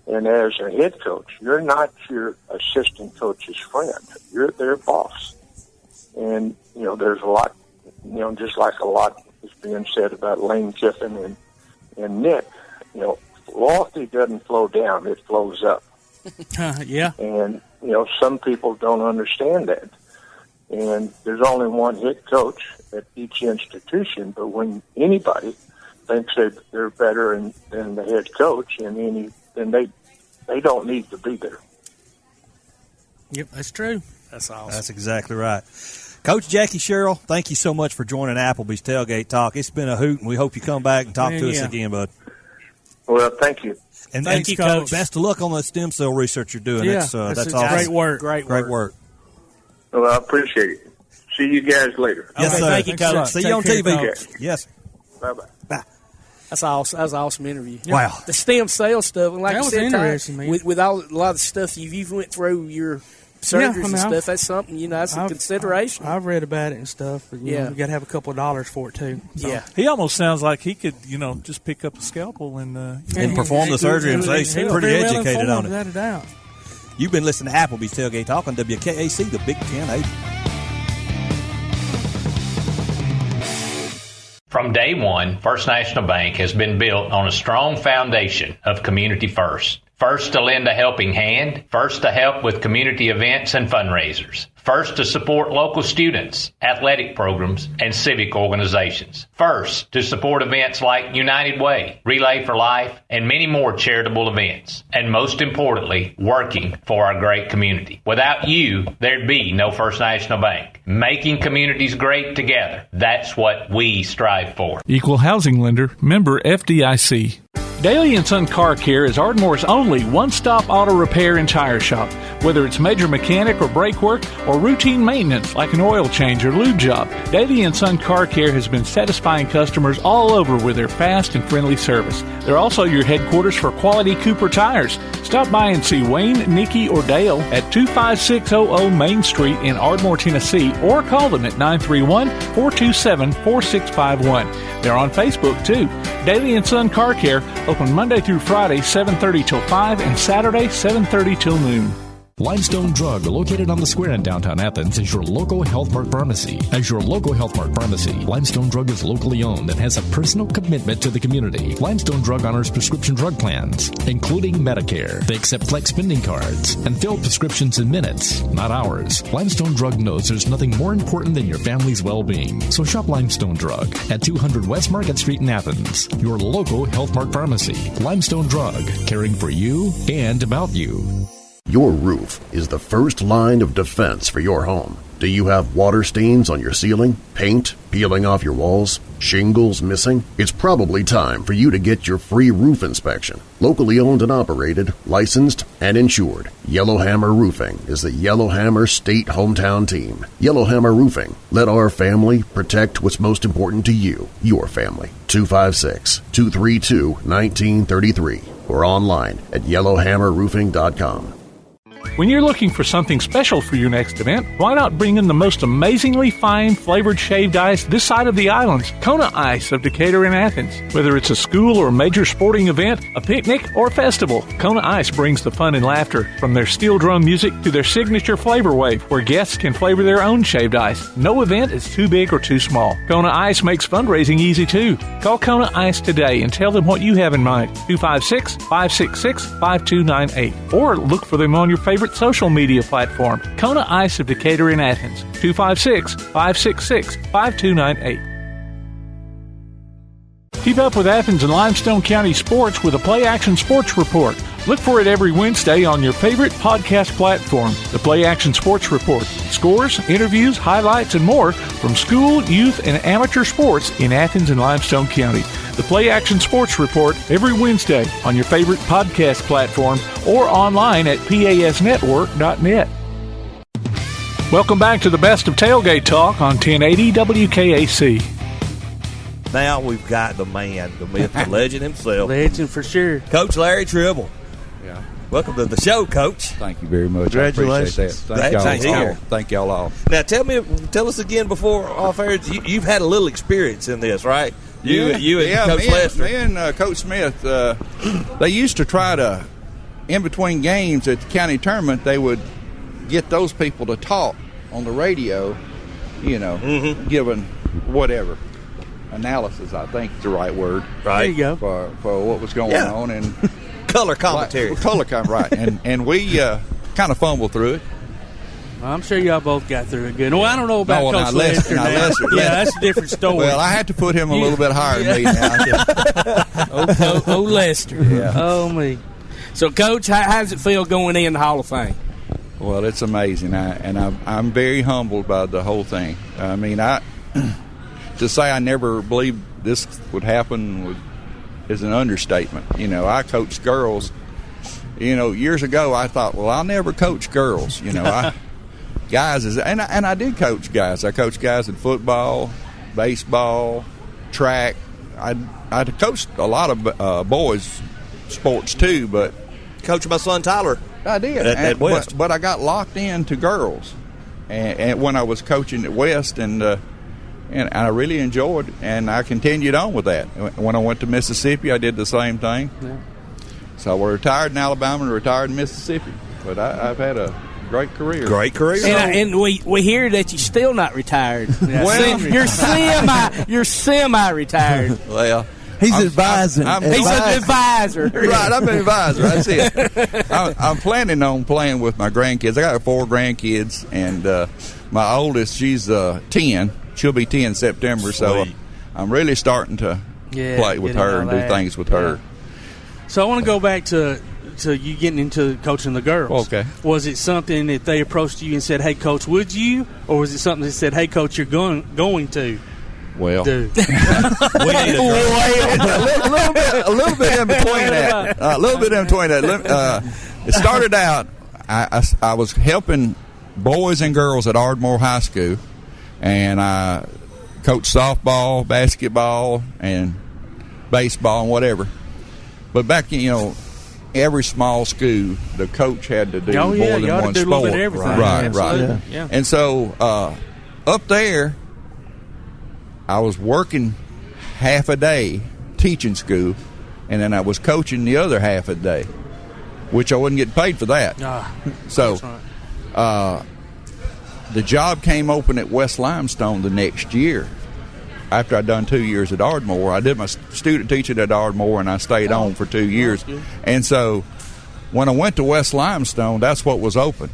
And as a head coach, you're not your assistant coach's friend. You're their boss. And, there's a lot, just like a lot is being said about Lane Kiffin and Nick, loyalty doesn't flow down, it flows up. Yeah. And, some people don't understand that. And there's only one head coach at each institution, but when anybody thinks they're better than the head coach, then they don't need to be there. Yep, that's true. That's awesome. That's exactly right. Coach Jackie Sherrill, thank you so much for joining Applebee's Tailgate Talk. It's been a hoot, and we hope you come back and talk to us again, bud. Well, thank you. And thank you, Coach. Best of luck on the stem cell research you're doing. Yeah, that's awesome. Great work. Great work. Well, I appreciate it. See you guys later. Yes, sir. Thank you, Coach. See you on TV. Yes. Bye-bye. Bye. That's awesome. That was an awesome interview. Wow. The stem cell stuff, and like that you was said, interesting, man. With a lot of the stuff you've went through your surgeries and stuff, that's something, that's a consideration. I've read about it and stuff, but you got to have a couple of dollars for it, too. So. Yeah. He almost sounds like he could, just pick up a scalpel and perform the surgery himself. He's pretty educated on it. Without a doubt. You've been listening to Applebee's Tailgate Talk on WKAC, the Big 1080. From day one, First National Bank has been built on a strong foundation of community first. First to lend a helping hand. First to help with community events and fundraisers. First to support local students, athletic programs, and civic organizations. First to support events like United Way, Relay for Life, and many more charitable events. And most importantly, working for our great community. Without you, there'd be no First National Bank. Making communities great together. That's what we strive for. Equal housing lender, member FDIC. Daly & Son Car Care is Ardmore's only one-stop auto repair and tire shop. Whether it's major mechanic or brake work or routine maintenance like an oil change or lube job, Daly & Son Car Care has been satisfying customers all over with their fast and friendly service. They're also your headquarters for quality Cooper tires. Stop by and see Wayne, Nikki, or Dale at 25600 Main Street in Ardmore, Tennessee, or call them at 931-427-4651. They're on Facebook, too. Daly & Son Car Care, open Monday through Friday, 7:30 till 5, and Saturday, 7:30 till noon. Limestone Drug, located on the square in downtown Athens, is your local Health Mart pharmacy. As your local Health Mart pharmacy, Limestone Drug is locally owned and has a personal commitment to the community. Limestone Drug honors prescription drug plans, including Medicare. They accept flex spending cards and fill prescriptions in minutes, not hours. Limestone Drug knows there's nothing more important than your family's well-being. So shop Limestone Drug at 200 West Market Street in Athens, your local Health Mart pharmacy. Limestone Drug, caring for you and about you. Your roof is the first line of defense for your home. Do you have water stains on your ceiling, paint peeling off your walls, shingles missing? It's probably time for you to get your free roof inspection. Locally owned and operated, licensed, and insured, Yellowhammer Roofing is the Yellowhammer State Hometown Team. Yellowhammer Roofing. Let our family protect what's most important to you, your family. 256-232-1933 or online at yellowhammerroofing.com. When you're looking for something special for your next event, why not bring in the most amazingly fine flavored shaved ice this side of the islands, Kona Ice of Decatur and Athens. Whether it's a school or major sporting event, a picnic, or festival, Kona Ice brings the fun and laughter. From their steel drum music to their signature flavor wave, where guests can flavor their own shaved ice. No event is too big or too small. Kona Ice makes fundraising easy too. Call Kona Ice today and tell them what you have in mind. 256-566-5298. Or look for them on your favorite social media platform. Kona Ice of Decatur in Athens. 256-566-5298. Keep up with Athens and Limestone County sports with a Play Action Sports Report. Look for it every Wednesday on your favorite podcast platform. The Play Action Sports Report. Scores, interviews, highlights, and more from school, youth, and amateur sports in Athens and Limestone County. The Play Action Sports Report every Wednesday on your favorite podcast platform or online at pasnetwork.net. Welcome back to the best of Tailgate Talk on 1080 WKAC. Now we've got the man, the myth, the legend himself. Legend for sure. Coach Larry Tribble. Yeah. Welcome to the show, Coach. Thank you very much. Congratulations. I appreciate that. Thank y'all all. Now tell us again before off air, you've had a little experience in this, right? You and Coach Lester. Me and Coach Smith, they used to try to, in between games at the county tournament, they would get those people to talk on the radio, giving whatever. Analysis, I think is the right word. Right. There you go. For what was going on. And color commentary. Right. And we kind of fumbled through it. I'm sure y'all both got through it good. Well, I don't know about Coach Lester. Lester. Yeah, that's a different story. Well, I had to put him a little bit higher than me now. Oh, Lester. Yeah. Oh, me. So, Coach, how does it feel going in the Hall of Fame? Well, it's amazing. I'm very humbled by the whole thing. I mean, to say I never believed this would happen is an understatement. I coached girls. Years ago I thought, well, I'll never coach girls. Guys, and I did coach guys. I coached guys in football, baseball, track. I coached a lot of boys sports too, but coached my son Tyler. I did at West, but I got locked into girls, and when I was coaching at West and I really enjoyed it, and I continued on with that. When I went to Mississippi, I did the same thing. Yeah. So I retired in Alabama and retired in Mississippi. But I've had a great career. Great career. And we hear that you're still not retired. Well, you're semi-retired. Well, He's advising. He's an advisor. Right, I'm an advisor. That's it. I'm planning on playing with my grandkids. I got 4 grandkids, and my oldest, she's 10. She'll be 10 in September, so I'm really starting to play with her and do things with her. So I want to go back to you getting into coaching the girls. Okay. Was it something that they approached you and said, "Hey, Coach, would you?" Or was it something that said, "Hey, Coach, you're going to"? Well, do. We need a little bit in between that. A little bit in between that. It started out, I was helping boys and girls at Ardmore High School, and I coached softball, basketball, and baseball, and whatever. But back, every small school, the coach had to do more than one sport. A little bit of everything. Right. Yeah. And so up there, I was working half a day teaching school, and then I was coaching the other half a day, which I wasn't getting paid for that. So the job came open at West Limestone the next year. After I'd done 2 years at Ardmore, I did my student teaching at Ardmore, and I stayed on for 2 years. And so when I went to West Limestone, that's what was open,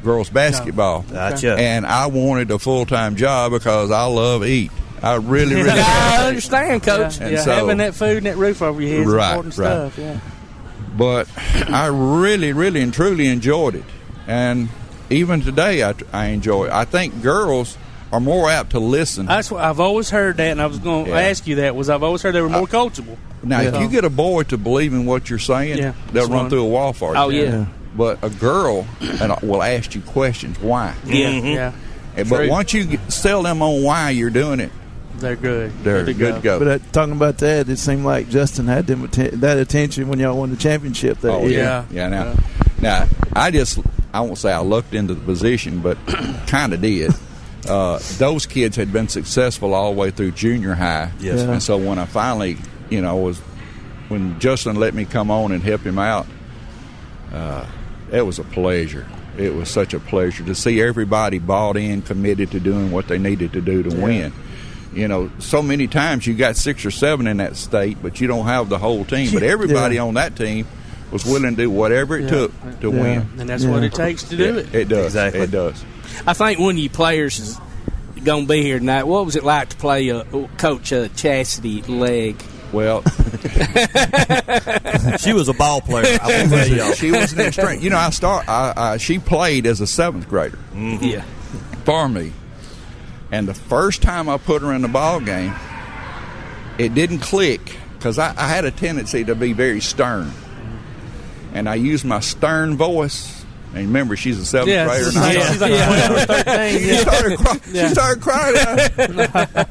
girls basketball. Gotcha. And I wanted a full-time job because I love eat. I really, really I understand, Coach. Yeah, having that food and that roof over your head is important stuff. Yeah. But I really, really and truly enjoyed it. And even today, I enjoy it. I think girls are more apt to listen. That's what I've always heard that, and I was going to ask you that. I've always heard they were more coachable. Now, if you get a boy to believe in what you're saying, they'll run through a wall for you. Oh, yeah. But a girl will ask you questions. Why? Yeah. But once you sell them on why you're doing it, they're good. They're good to go. But talking about that, it seemed like Justin had them that attention when y'all won the championship. There. Oh, yeah. Now, I won't say I lucked into the position, but kind of did. Those kids had been successful all the way through junior high. Yes. And so when I finally, when Justin let me come on and help him out, it was a pleasure. It was such a pleasure to see everybody bought in, committed to doing what they needed to do to win. So many times you got 6 or 7 in that state, but you don't have the whole team. But everybody on that team was willing to do whatever it took to win. And that's what it takes to do it. It does. Exactly. It does. I think one of you players is going to be here tonight. What was it like to play Coach Chastity leg? Well, she was a ball player. I will tell y'all. She was an extreme. She played as a 7th grader. Mm-hmm. Yeah. For me. And the first time I put her in the ball game, it didn't click because I had a tendency to be very stern. And I used my stern voice. And remember, she's a 7th grader. She's like 12 or 13. She started crying.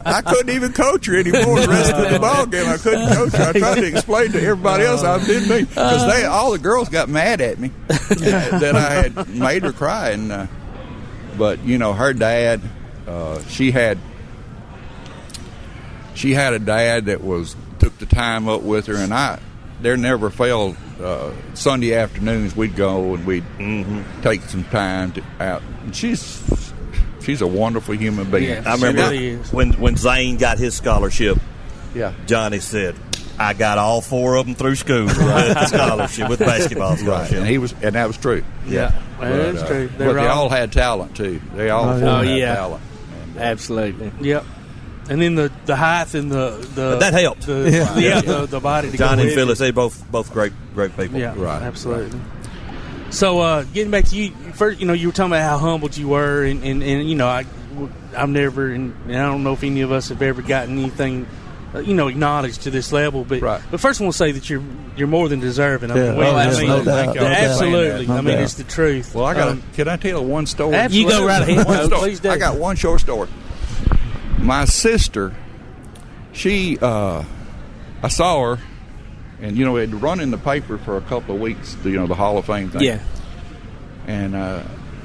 I couldn't even coach her anymore the rest of the ball game. I couldn't coach her. I tried to explain to everybody else I didn't mean. Because all the girls got mad at me that I had made her cry. But, her dad, she had a dad that took the time up with her, and there never failed Sunday afternoons we'd go and we'd take some time out. And she's a wonderful human being. Yeah, I remember really when Zane got his scholarship. Yeah, Johnny said, "I got all 4 of them through school with the scholarship, with basketball scholarship." Right. And that was true. Yeah, that is true. But they all had talent too. They all had talent. Absolutely. Yep. And then the height and the that helped. The body. To Johnny go and Phyllis, they both great people. Yeah, right. Absolutely. So getting back to you first, you were talking about how humbled you were, and I've never, and I don't know if any of us have ever gotten anything, acknowledged to this level. But but first, I want to say that you're more than deserving. No doubt. Absolutely. I mean, it's the truth. Well, can I tell one story? Absolutely. You go right ahead. Please do. I got one short story. My sister, I saw her, and it had run in the paper for a couple of weeks. The Hall of Fame thing. Yeah. And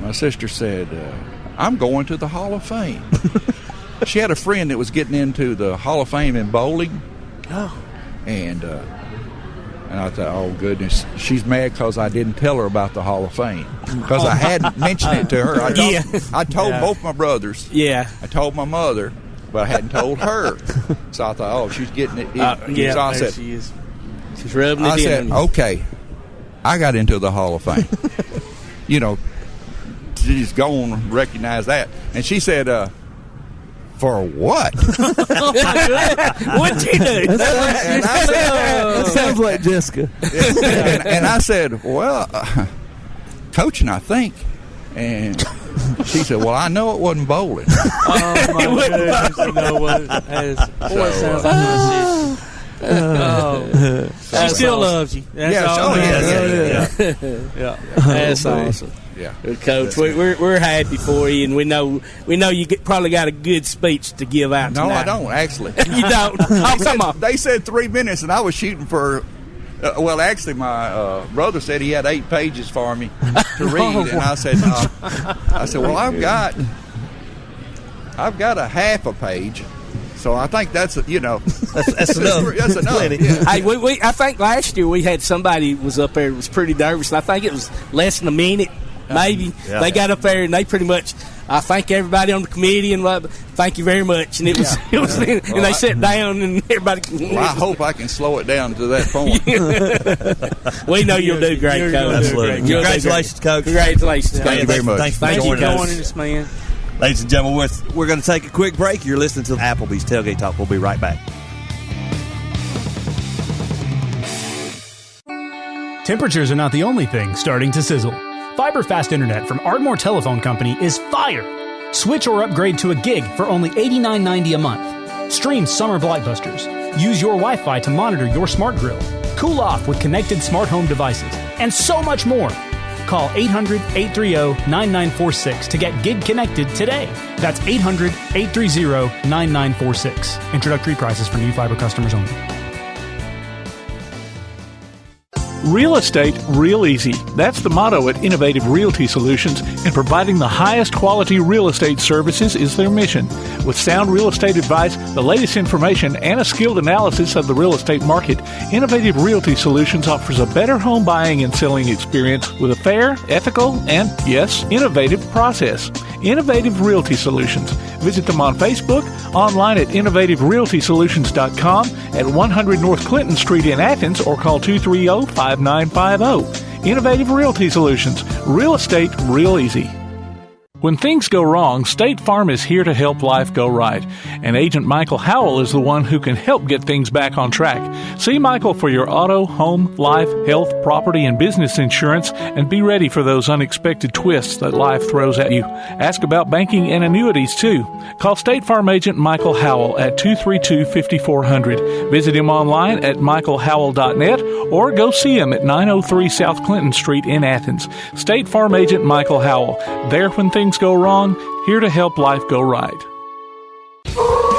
my sister said, "I'm going to the Hall of Fame." She had a friend that was getting into the Hall of Fame in bowling. Oh. And I thought, oh goodness, she's mad because I didn't tell her about the Hall of Fame because I hadn't mentioned it to her. I told both my brothers. Yeah. I told my mother. but I hadn't told her. So I thought, oh, she's getting it. Yeah, so I there said, she is. She's rubbing it I in. said, okay, I got into the Hall of Fame. You know, she's going to recognize that. And she said, for what? What'd you do? That sounds like Jessica. And I said, well, coaching, I think. And she said, well, I know it wasn't bowling. Oh, my goodness. You know what? Boy, it sounds like my sister. She still loves you. That's all. Yeah. That's awesome. Yeah, Coach, we're happy for you, and we know you probably got a good speech to give out. No, tonight. I don't actually. You don't? Oh, come on. They said 3 minutes, and I was shooting for. Well, actually, my brother said he had 8 pages for me to read, and I said, well, I've got a half a page. So I think that's that's enough. That's enough. Yeah. Hey, I think last year we had somebody was up there that was pretty nervous, and I think it was less than a minute, maybe. Yeah. They got up there and they pretty much. I thank everybody on the committee and thank you very much. And it was, and they sat down and everybody. Well, I hope I can slow it down to that point. We know you'll do great, Coach. Absolutely. Congratulations, Coach. Congratulations, Thank you very much. Thanks for joining us, man. Ladies and gentlemen, we're going to take a quick break. You're listening to Applebee's Tailgate Talk. We'll be right back. Temperatures are not the only thing starting to sizzle. Fiber fast internet from Ardmore Telephone Company is fire. Switch or upgrade to a gig for only $89.90 a month. Stream summer blockbusters. Use your Wi-Fi to monitor your smart grill. Cool off with connected smart home devices. And so much more. Call 800-830-9946 to get gig connected today. That's 800-830-9946. Introductory prices for new fiber customers only. Real estate, real easy. That's the motto at Innovative Realty Solutions, and providing the highest quality real estate services is their mission. With sound real estate advice, the latest information, and a skilled analysis of the real estate market, Innovative Realty Solutions offers a better home buying and selling experience with a fair, ethical, and, yes, innovative process. Innovative Realty Solutions. Visit them on Facebook, online at innovativerealtysolutions.com, at 100 North Clinton Street in Athens, or call 230-5950. Innovative Realty Solutions. Real estate, real easy. When things go wrong, State Farm is here to help life go right. And Agent Michael Howell is the one who can help get things back on track. See Michael for your auto, home, life, health, property, and business insurance, and be ready for those unexpected twists that life throws at you. Ask about banking and annuities, too. Call State Farm Agent Michael Howell at 232-5400. Visit him online at michaelhowell.net or go see him at 903 South Clinton Street in Athens. State Farm Agent Michael Howell. There when things go wrong, here to help life go right.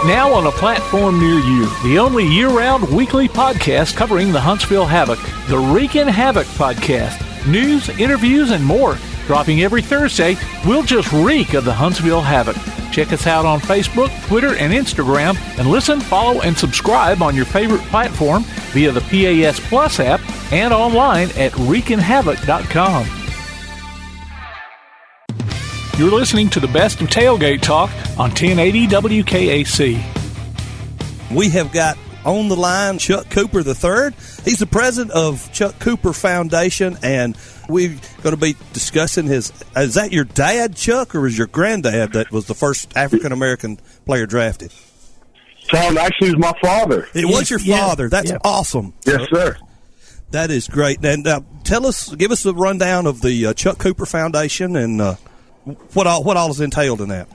Now on a platform near you, the only year-round weekly podcast covering the Huntsville Havoc, the Wreakin' Havoc Podcast. News, interviews, and more. Dropping every Thursday, we'll just reek of the Huntsville Havoc. Check us out on Facebook, Twitter, and Instagram, and listen, follow, and subscribe on your favorite platform via the PAS Plus app and online at wreakinhavoc.com. You're listening to the best of Tailgate Talk on 1080 WKAC. We have got on the line Chuck Cooper III. He's the president of Chuck Cooper Foundation, and we're going to be discussing is that your dad, Chuck, or is your granddad that was the first African-American player drafted? Tom, actually, it was my father. It was your father. That's awesome. Yes, sir. That is great. And give us a rundown of the Chuck Cooper Foundation and what all is entailed in that.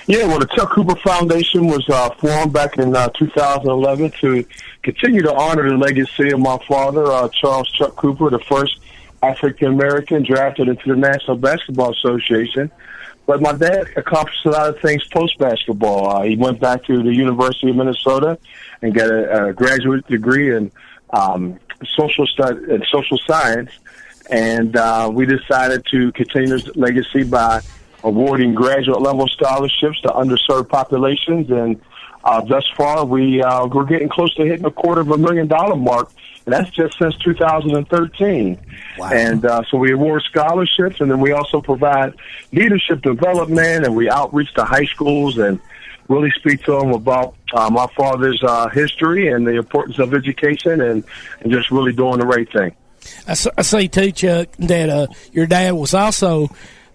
Yeah, well, the Chuck Cooper Foundation was formed back in 2011 to continue to honor the legacy of my father, Charles Chuck Cooper, the first African-American drafted into the National Basketball Association. But my dad accomplished a lot of things post-basketball. He went back to the University of Minnesota and got a graduate degree in social science. And we decided to continue his legacy by awarding graduate-level scholarships to underserved populations. And thus far, we're getting close to hitting a $250,000 mark. And that's just since 2013. Wow. And so we award scholarships, and then we also provide leadership development, and we outreach to high schools and really speak to them about my father's history and the importance of education and just really doing the right thing. I say too, Chuck, that your dad was also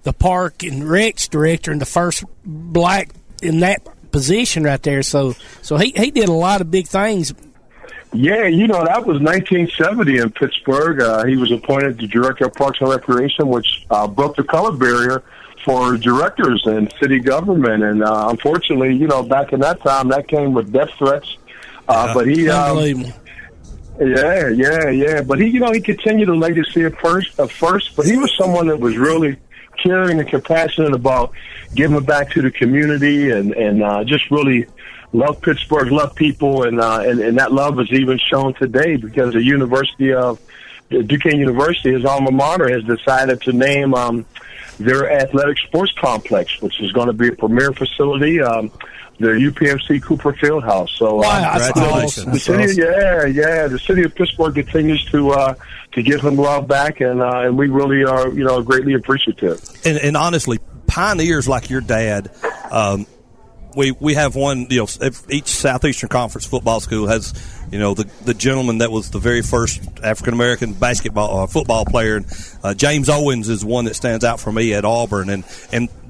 the park and recs director and the first black in that position right there. So he did a lot of big things. Yeah, that was 1970 in Pittsburgh. He was appointed the director of Parks and Recreation, which broke the color barrier for directors in city government. And unfortunately, back in that time, that came with death threats. But he, unbelievable. Yeah. But he continued the legacy of first. But he was someone that was really caring and compassionate about giving back to the community and just really love Pittsburgh, love people, and that love is even shown today because Duquesne University, his alma mater, has decided to name their athletic sports complex, which is going to be a premier facility, the UPMC Cooper Fieldhouse. So, wow, congratulations! The city, the city of Pittsburgh continues to give him love back, and we really are, greatly appreciative. And honestly, pioneers like your dad. We have one, each Southeastern Conference football school has, the gentleman that was the very first African-American football player. And, James Owens is one that stands out for me at Auburn. And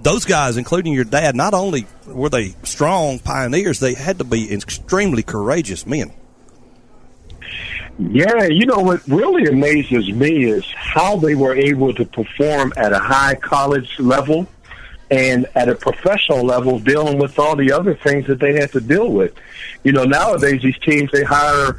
those guys, including your dad, not only were they strong pioneers, they had to be extremely courageous men. Yeah, what really amazes me is how they were able to perform at a high college level and at a professional level, dealing with all the other things that they had to deal with. Nowadays, these teams, they hire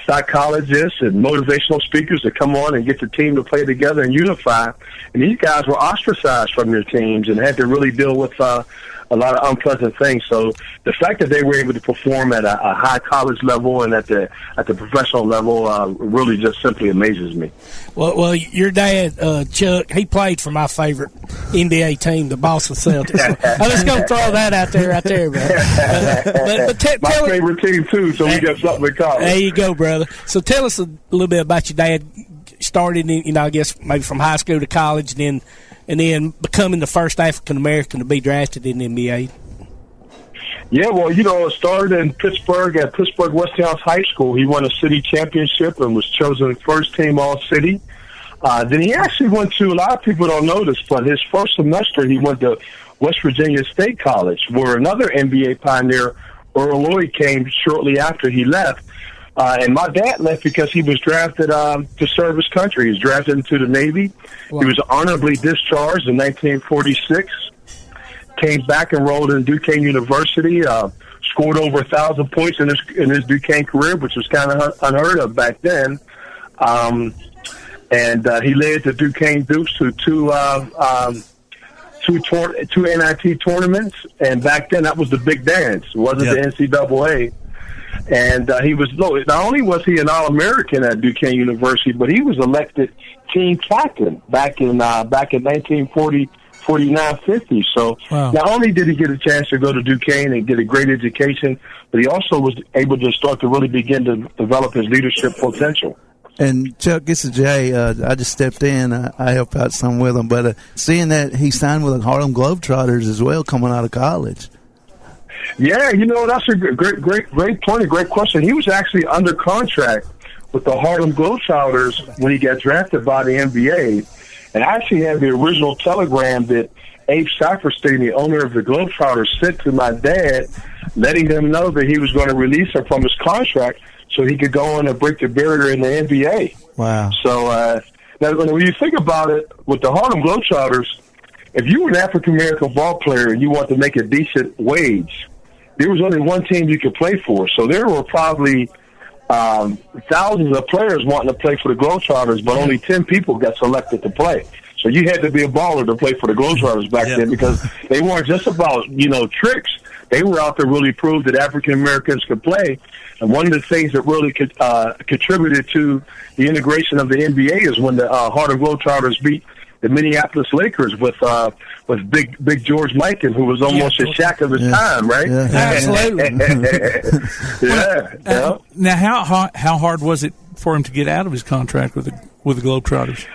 psychologists and motivational speakers to come on and get the team to play together and unify. And these guys were ostracized from their teams and had to really deal with a lot of unpleasant things. So the fact that they were able to perform at a high college level and at the professional level really just simply amazes me. Well, your dad, Chuck, he played for my favorite NBA team, the Boston Celtics. So I'm just going to throw that out there right there, brother. My favorite team, too, so we got something in common. There you go, brother. So tell us a little bit about your dad. Started, I guess, maybe from high school to college, and then becoming the first African-American to be drafted in the NBA. Yeah, well, it started in Pittsburgh at Pittsburgh Westinghouse High School. He won a city championship and was chosen first team All-City. Then he actually went to, a lot of people don't know this, but his first semester he went to West Virginia State College, where another NBA pioneer, Earl Lloyd, came shortly after he left. And my dad left because he was drafted to serve his country. He was drafted into the Navy. Wow. He was honorably discharged in 1946. Came back, enrolled in Duquesne University. Scored over 1,000 points in his Duquesne career, which was kind of unheard of back then. And he led the Duquesne Dukes to two NIT tournaments. And back then, that was the big dance. It wasn't the NCAA. And he was, not only was he an All-American at Duquesne University, but he was elected team captain back in 1949-50. So Not only did he get a chance to go to Duquesne and get a great education, but he also was able to start to really begin to develop his leadership potential. And Chuck, this is Jay. I just stepped in. I help out some with him. But seeing that he signed with the Harlem Globetrotters as well coming out of college. Yeah, that's a great point, a great question. He was actually under contract with the Harlem Globetrotters when he got drafted by the NBA. And I actually have the original telegram that Abe Saperstein, the owner of the Globetrotters, sent to my dad, letting him know that he was going to release him from his contract so he could go on and break the barrier in the NBA. Wow. So now when you think about it, with the Harlem Globetrotters, if you were an African-American ball player and you want to make a decent wage, there was only one team you could play for. So there were probably thousands of players wanting to play for the Globetrotters, but only 10 people got selected to play. So you had to be a baller to play for the Globetrotters back then, because they weren't just about, tricks. They were out to really prove that African Americans could play. And one of the things that really contributed to the integration of the NBA is when the Harlem Globetrotters beat the Minneapolis Lakers with Big George Mikan, who was almost a Shaq of his time, right? Yeah. Absolutely. Now, how hard was it for him to get out of his contract with the Globetrotters?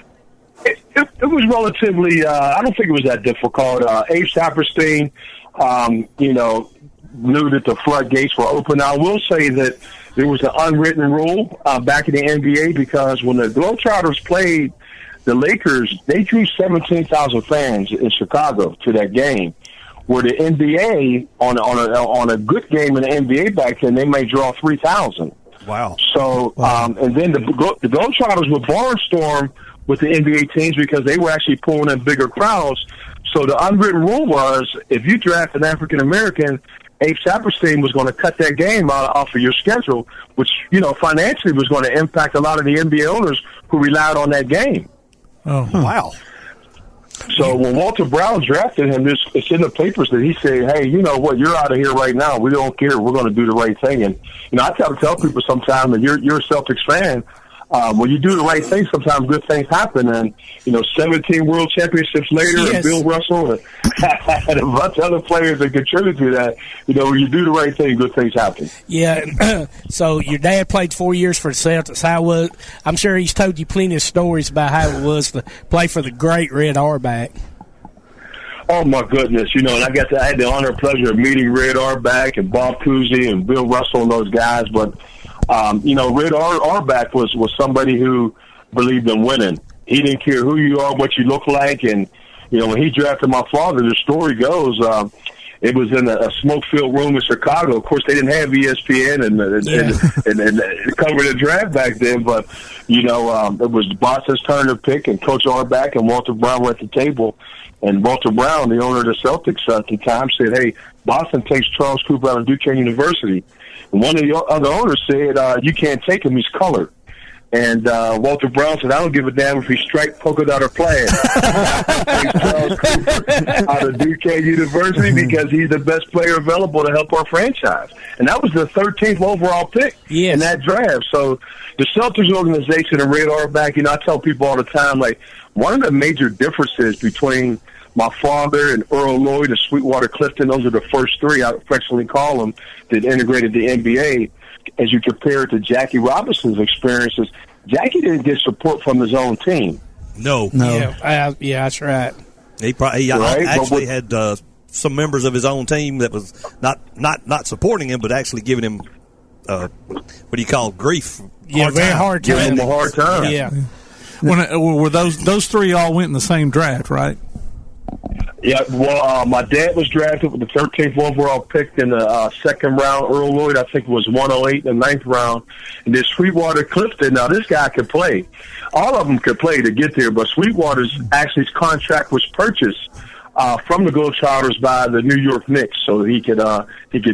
It was relatively. I don't think it was that difficult. Abe Saperstein, knew that the floodgates were open. I will say that there was an unwritten rule back in the NBA, because when the Globetrotters played the Lakers, they drew 17,000 fans in Chicago to that game. Where the NBA, on a good game in the NBA back then, they may draw 3,000. Wow. So, and then the Globetrotters would barnstorm with the NBA teams because they were actually pulling in bigger crowds. So the unwritten rule was, if you draft an African-American, Abe Saperstein was going to cut that game off of your schedule, which, financially was going to impact a lot of the NBA owners who relied on that game. Oh, wow. So when Walter Brown drafted him, it's in the papers that he said, hey, you know what, you're out of here right now. We don't care. We're going to do the right thing. And, I tell people sometimes that you're a Celtics fan. When you do the right thing, sometimes good things happen. And, 17 world championships later, Yes. and Bill Russell and a bunch of other players that contribute to that, when you do the right thing, good things happen. Yeah. So your dad played 4 years for the Celtics. I'm sure he's told you plenty of stories about how it was to play for the great Red Auerbach. Oh, my goodness. And I had the honor and pleasure of meeting Red Auerbach and Bob Cousy and Bill Russell and those guys. But, Red Auerbach was somebody who believed in winning. He didn't care who you are, what you look like. And, when he drafted my father, the story goes, it was in a smoke-filled room in Chicago. Of course, they didn't have ESPN and cover the draft back then. But, it was Boston's turn to pick, and Coach Auerbach and Walter Brown were at the table. And Walter Brown, the owner of the Celtics at the time, said, hey, Boston takes Charles Cooper out of Duquesne University. And one of the other owners said, you can't take him, he's colored. And Walter Brown said, I don't give a damn if he's striped, polka dot, or plaid. Takes Charles Cooper out of Duquesne University because he's the best player available to help our franchise. And that was the 13th overall pick in that draft. So the Celtics organization and Red Auerbach, I tell people all the time, like, one of the major differences between my father and Earl Lloyd and Sweetwater Clifton, those are the first three, I affectionately call them, that integrated the NBA. As you compare it to Jackie Robinson's experiences, Jackie didn't get support from his own team. No. Yeah, that's right. He actually had some members of his own team that was not supporting him, but actually giving him what do you call grief? Very hard time. Giving him a hard time. Yeah. Were those three all went in the same draft, right? Yeah, well, my dad was drafted with the 13th overall pick in the second round. Earl Lloyd, I think, was 108 in the ninth round. And then Sweetwater Clifton, now this guy could play. All of them could play to get there, but Sweetwater's actually his contract was purchased from the Globetrotters by the New York Knicks, so he could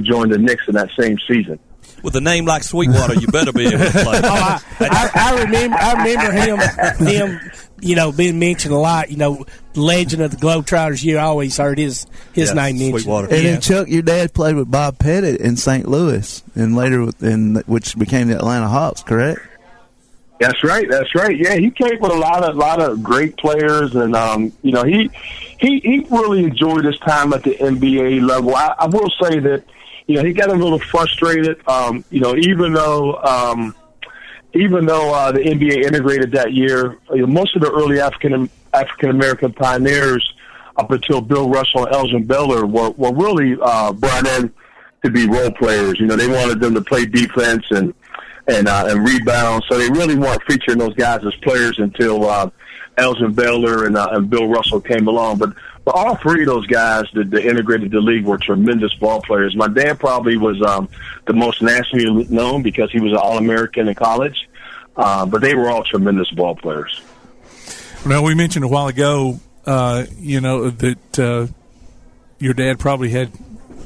join the Knicks in that same season. With a name like Sweetwater, you better be able to play. I remember him, being mentioned a lot. Legend of the Globetrotters. You always heard his name mentioned. Sweetwater. And then Chuck, your dad played with Bob Pettit in St. Louis, and later which became the Atlanta Hawks, correct? That's right. Yeah, he played with a lot of great players, and he really enjoyed his time at the NBA level. I will say that. He got a little frustrated, even though the NBA integrated that year. Most of the early African-American pioneers up until Bill Russell and Elgin Baylor were really brought in to be role players. They wanted them to play defense and rebound, so they really weren't featuring those guys as players until Elgin Baylor and Bill Russell came along. But all three of those guys that integrated the league were tremendous ball players. My dad probably was the most nationally known because he was an All-American in college, but they were all tremendous ball players. Well, we mentioned a while ago, that your dad probably had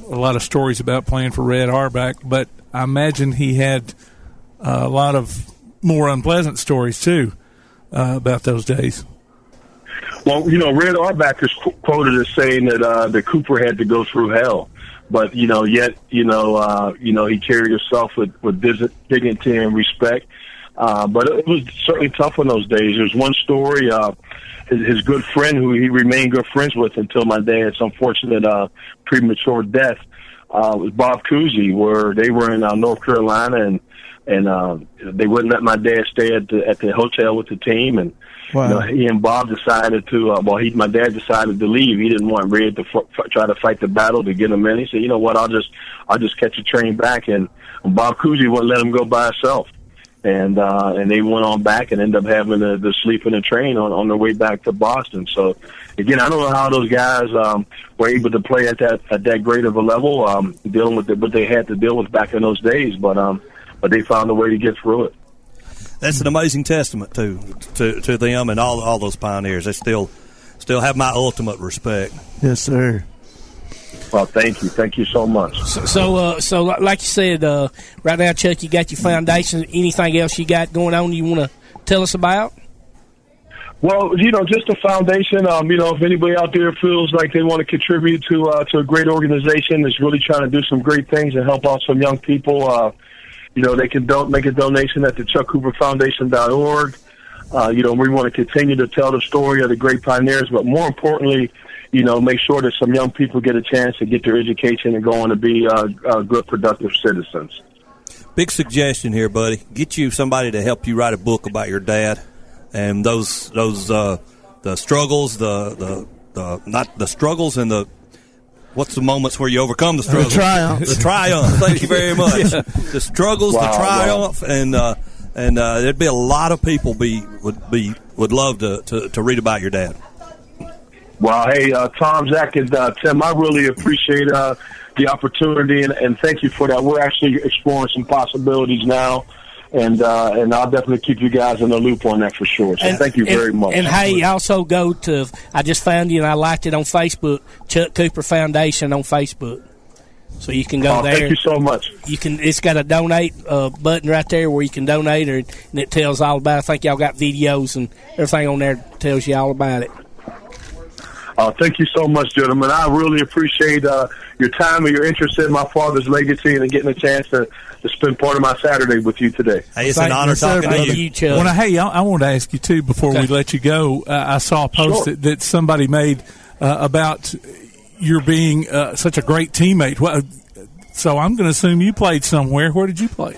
a lot of stories about playing for Red Auerbach, but I imagine he had a lot of more unpleasant stories, too, about those days. Well, Red Auerbach is quoted as saying that Cooper had to go through hell, but he carried himself with dignity and respect. But it was certainly tough in those days. There's one story, his good friend who he remained good friends with until my dad's unfortunate premature death. was Bob Cousy, where they were in North Carolina, and they wouldn't let my dad stay at the hotel with the team, and Wow. he and Bob decided to. My dad decided to leave. He didn't want Red to try to fight the battle to get him in. He said, "You know what? I'll just catch a train back." And Bob Cousy wouldn't let him go by himself, and they went on back and ended up having to sleep in a train on their way back to Boston. So again, I don't know how those guys were able to play at that great of a level, dealing with what they had to deal with back in those days, but they found a way to get through it. That's an amazing testament to them and all those pioneers. They still have my ultimate respect. Yes, sir. Well, thank you so much. So like you said, right now, Chuck, you got your foundation. Anything else you got going on you want to tell us about? Well, just a foundation. If anybody out there feels like they want to contribute to a great organization that's really trying to do some great things and help out some young people, they can make a donation at the ChuckCooperFoundation.org. We want to continue to tell the story of the great pioneers, but more importantly, make sure that some young people get a chance to get their education and go on to be good, productive citizens. Big suggestion here, buddy. Get you somebody to help you write a book about your dad and those the struggles, not the struggles and the. What's the moments where you overcome the struggle? The triumph. The triumph. Thank you very much. Yeah. The struggles, the triumph, and there'd be a lot of people would love to read about your dad. Well, hey, Tom, Zach, and Tim, I really appreciate the opportunity, and thank you for that. We're actually exploring some possibilities now. And I'll definitely keep you guys in the loop on that for sure. So thank you very much. And hey, also go to, I just found you and I liked it on Facebook, Chuck Cooper Foundation on Facebook. So you can go there. Thank you so much. It's got a donate button right there where you can donate, and it tells all about it. I think y'all got videos and everything on there that tells you all about it. Thank you so much, gentlemen. I really appreciate your time and your interest in my father's legacy and getting a chance to spend part of my Saturday with you today. Hey, it's an honor talking to you. Well, hey, I want to ask you, too, before we let you go. I saw a post that somebody made about your being such a great teammate. So I'm going to assume you played somewhere. Where did you play?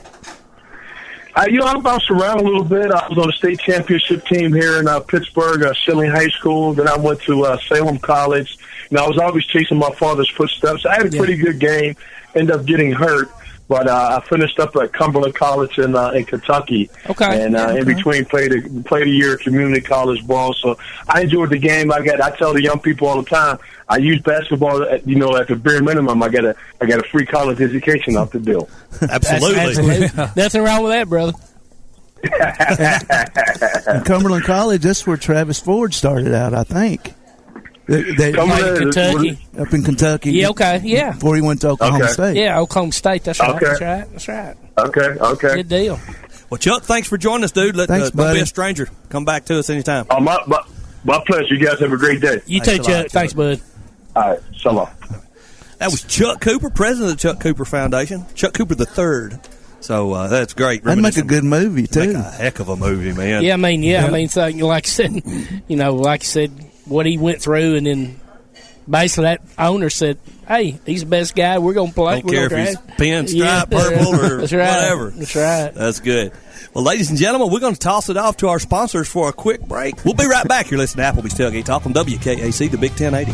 I bounced around a little bit. I was on the state championship team here in Pittsburgh, Schilling High School. Then I went to Salem College. I was always chasing my father's footsteps. I had a pretty good game, ended up getting hurt. But I finished up at Cumberland College in Kentucky. Okay. And in between played a year of community college ball. So I enjoyed the game. I tell the young people all the time, I use basketball at the bare minimum. I got a free college education off the deal. Absolutely. Nothing wrong with that, brother. In Cumberland College, that's where Travis Ford started out, I think. Kentucky. Up in Kentucky. Yeah, okay, yeah. Before he went to Oklahoma State. Yeah, Oklahoma State, that's right. Okay. That's right. Okay. Good deal. Well, Chuck, thanks for joining us, dude. Thanks, don't be a stranger. Come back to us anytime. My pleasure. You guys have a great day. You too, Chuck. Thanks, bud. All right. So long. That was Chuck Cooper, president of the Chuck Cooper Foundation. Chuck Cooper III. So that's great. That'd make a good movie, too. Make a heck of a movie, man. Yeah, I mean, so like I said, what he went through, and then basically that owner said, hey, he's the best guy. We're going to play. Don't care if he's pinstripe, purple, or That's right. whatever. That's right. That's good. Well, ladies and gentlemen, we're going to toss it off to our sponsors for a quick break. We'll be right back. You're listening to Applebee's Tailgate Talk on WKAC, the Big 1080.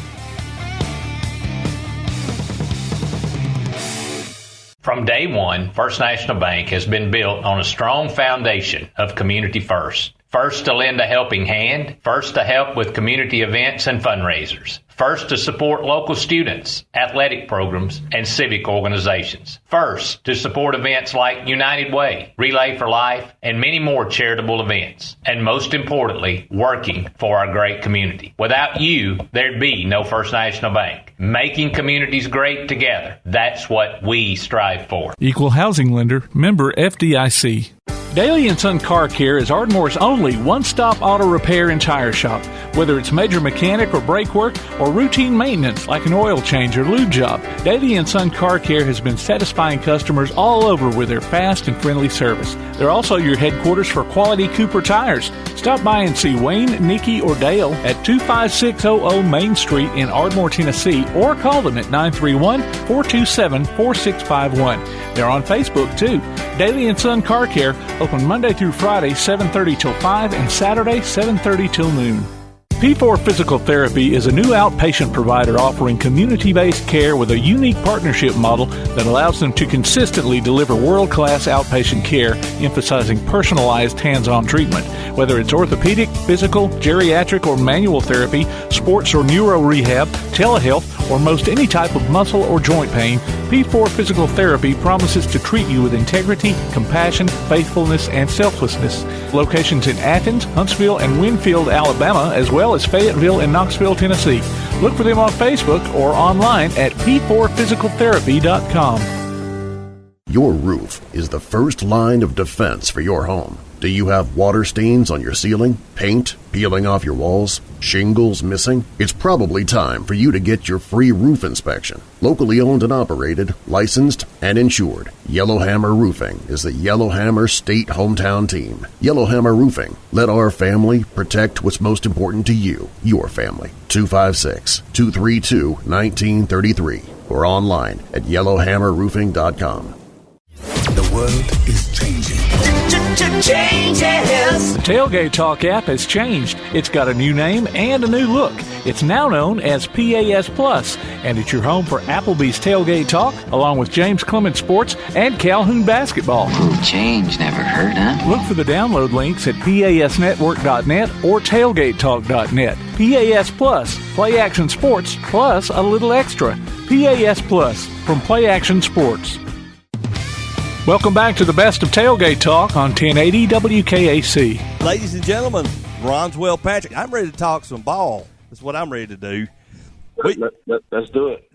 From day one, First National Bank has been built on a strong foundation of community first. First to lend a helping hand, first to help with community events and fundraisers, first to support local students, athletic programs, and civic organizations, first to support events like United Way, Relay for Life, and many more charitable events, and most importantly, working for our great community. Without you, there'd be no First National Bank. Making communities great together, that's what we strive for. Equal housing lender, member FDIC. Daly & Son Car Care is Ardmore's only one-stop auto repair and tire shop. Whether it's major mechanic or brake work or routine maintenance like an oil change or lube job, Daly & Son Car Care has been satisfying customers all over with their fast and friendly service. They're also your headquarters for quality Cooper tires. Stop by and see Wayne, Nikki, or Dale at 25600 Main Street in Ardmore, Tennessee, or call them at 931-427-4651. They're on Facebook, too. Daly & Son Car Care, open Monday through Friday, 7:30 till 5, and Saturday, 7:30 till noon. P4 Physical Therapy is a new outpatient provider offering community-based care with a unique partnership model that allows them to consistently deliver world-class outpatient care, emphasizing personalized hands-on treatment. Whether it's orthopedic, physical, geriatric, or manual therapy, sports or neuro rehab, telehealth, or most any type of muscle or joint pain, P4 Physical Therapy promises to treat you with integrity, compassion, faithfulness, and selflessness. Locations in Athens, Huntsville, and Winfield, Alabama, as well as Fayetteville and Knoxville, Tennessee. Look for them on Facebook or online at p4physicaltherapy.com. Your roof is the first line of defense for your home. Do you have water stains on your ceiling, paint peeling off your walls, shingles missing? It's probably time for you to get your free roof inspection. Locally owned and operated, licensed, and insured, Yellowhammer Roofing is the Yellowhammer State hometown team. Yellowhammer Roofing. Let our family protect what's most important to you, your family. 256-232-1933 or online at yellowhammerroofing.com. The world is changing. Changes. The Tailgate Talk app has changed. It's got a new name and a new look. It's now known as PAS Plus, and it's your home for Applebee's Tailgate Talk, along with James Clement Sports and Calhoun Basketball. Ooh, change never hurt, huh? Look for the download links at PASnetwork.net or TailgateTalk.net. PAS Plus, Play Action Sports, plus a little extra. PAS Plus from Play Action Sports. Welcome back to the best of Tailgate Talk on 1080 WKAC. Ladies and gentlemen, Bronswell Patrick. I'm ready to talk some ball. That's what I'm ready to do. Let's do it.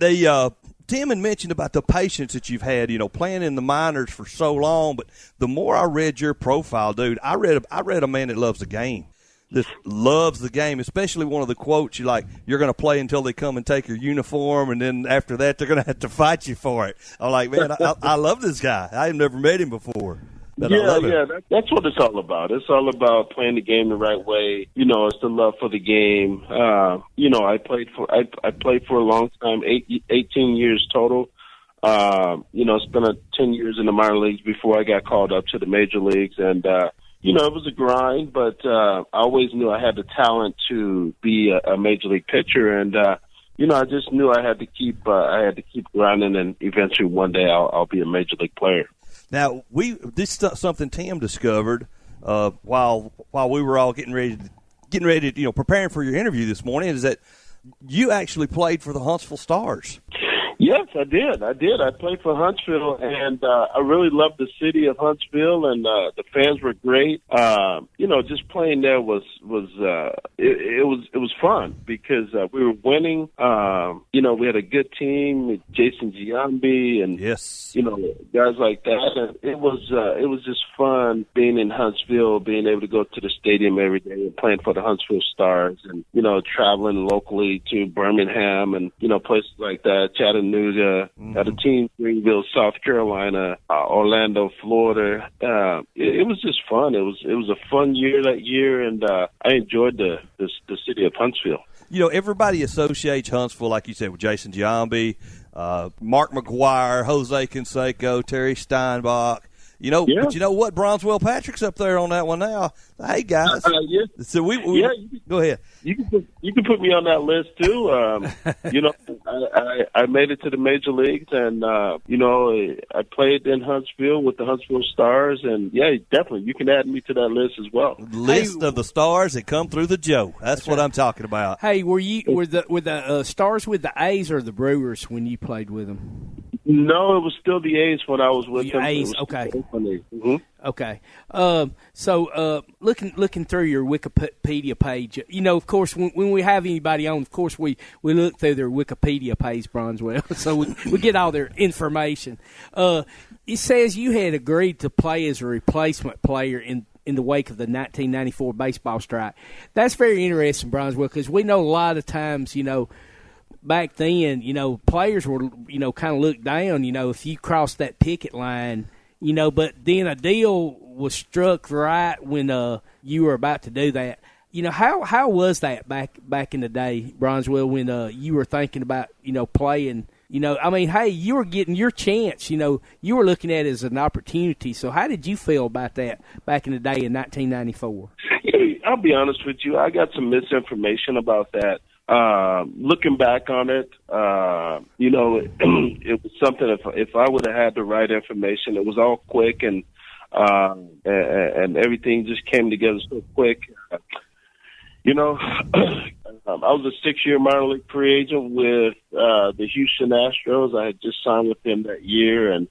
Tim had mentioned about the patience that you've had, playing in the minors for so long. But the more I read your profile, dude, I read a man that loves the game. That loves the game, especially one of the quotes you're going to play until they come and take your uniform, and then after that they're going to have to fight you for it. I'm like, man, I love this guy. I've never met him before. But I love him. That's what it's all about. It's all about playing the game the right way. It's the love for the game. I played for a long time, 18 years total. Spent 10 years in the minor leagues before I got called up to the major leagues, and it was a grind, but I always knew I had the talent to be a major league pitcher, and I just knew I had to keep grinding, and eventually one day I'll be a major league player. Now this is something Tim discovered while we were all getting ready, preparing for your interview this morning, is that you actually played for the Huntsville Stars. Yes, I did. I played for Huntsville, and I really loved the city of Huntsville, and the fans were great. Just playing there was fun because we were winning. We had a good team, Jason Giambi, and guys like that. And it was just fun being in Huntsville, being able to go to the stadium every day and playing for the Huntsville Stars, and traveling locally to Birmingham and places like that, Chattanooga. Had a team, Greenville, South Carolina, Orlando, Florida. It was just fun. It was a fun year that year, and I enjoyed the city of Huntsville. Everybody associates Huntsville, like you said, with Jason Giambi, Mark McGuire, Jose Canseco, Terry Steinbach. But you know what? Bronswell Patrick's up there on that one now. Hey, guys. So go ahead. You can put me on that list too. I made it to the major leagues, and I played in Huntsville with the Huntsville Stars, and definitely you can add me to that list as well. List of the stars that come through the Joe. That's what I'm talking about. Hey, were the Stars with the A's or the Brewers when you played with them? No, it was still the A's when I was with them. A's, okay. Mm-hmm. Okay. So looking through your Wikipedia page, of course, when we have anybody on, of course, we look through their Wikipedia page, Bronswell, so we get all their information. It says you had agreed to play as a replacement player in the wake of the 1994 baseball strike. That's very interesting, Bronswell, because we know a lot of times, back then, players were, kind of looked down, if you crossed that picket line, but then a deal was struck right when you were about to do that. How was that back in the day, Bronswell, when you were thinking about, playing? Hey, you were getting your chance. You were looking at it as an opportunity. So how did you feel about that back in the day in 1994? I'll be honest with you. I got some misinformation about that. Looking back on it, it was something. If I would have had the right information, it was all quick and everything just came together so quick. I was a 6-year minor league free agent with the Houston Astros. I had just signed with them that year, and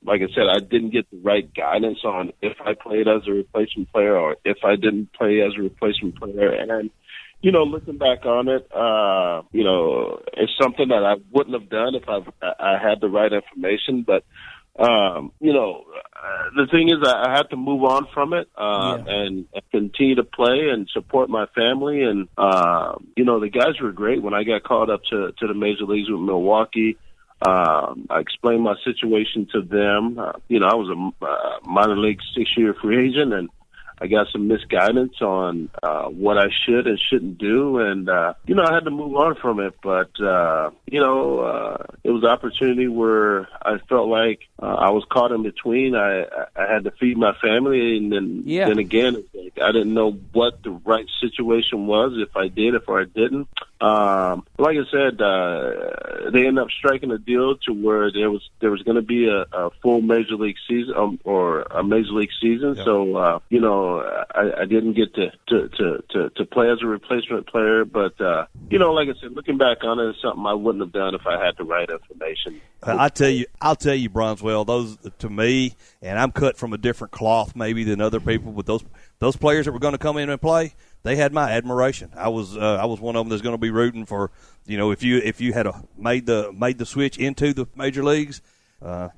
like I said, I didn't get the right guidance on if I played as a replacement player or if I didn't play as a replacement player. And looking back on it, it's something that I wouldn't have done if I had the right information. But the thing is, I had to move on from it and continue to play and support my family. And the guys were great when I got called up to the major leagues with Milwaukee. I explained my situation to them. I was a minor league 6-year free agent, and I got some misguidance on what I should and shouldn't do, and I had to move on from it. But it was an opportunity where I felt like I was caught in between. I had to feed my family, and then again, it's like I didn't know what the right situation was, if I did, if I didn't. Like I said, they ended up striking a deal to where there was going to be a full major league season or a major league season. Yeah. So I didn't get to play as a replacement player, but like I said, looking back on it, it's something I wouldn't have done if I had the right information. I'll tell you, Bronswell, those to me, and I'm cut from a different cloth maybe than other people, but those players that were going to come in and play, they had my admiration. I was one of them that's going to be rooting for, if you had made the switch into the major leagues. I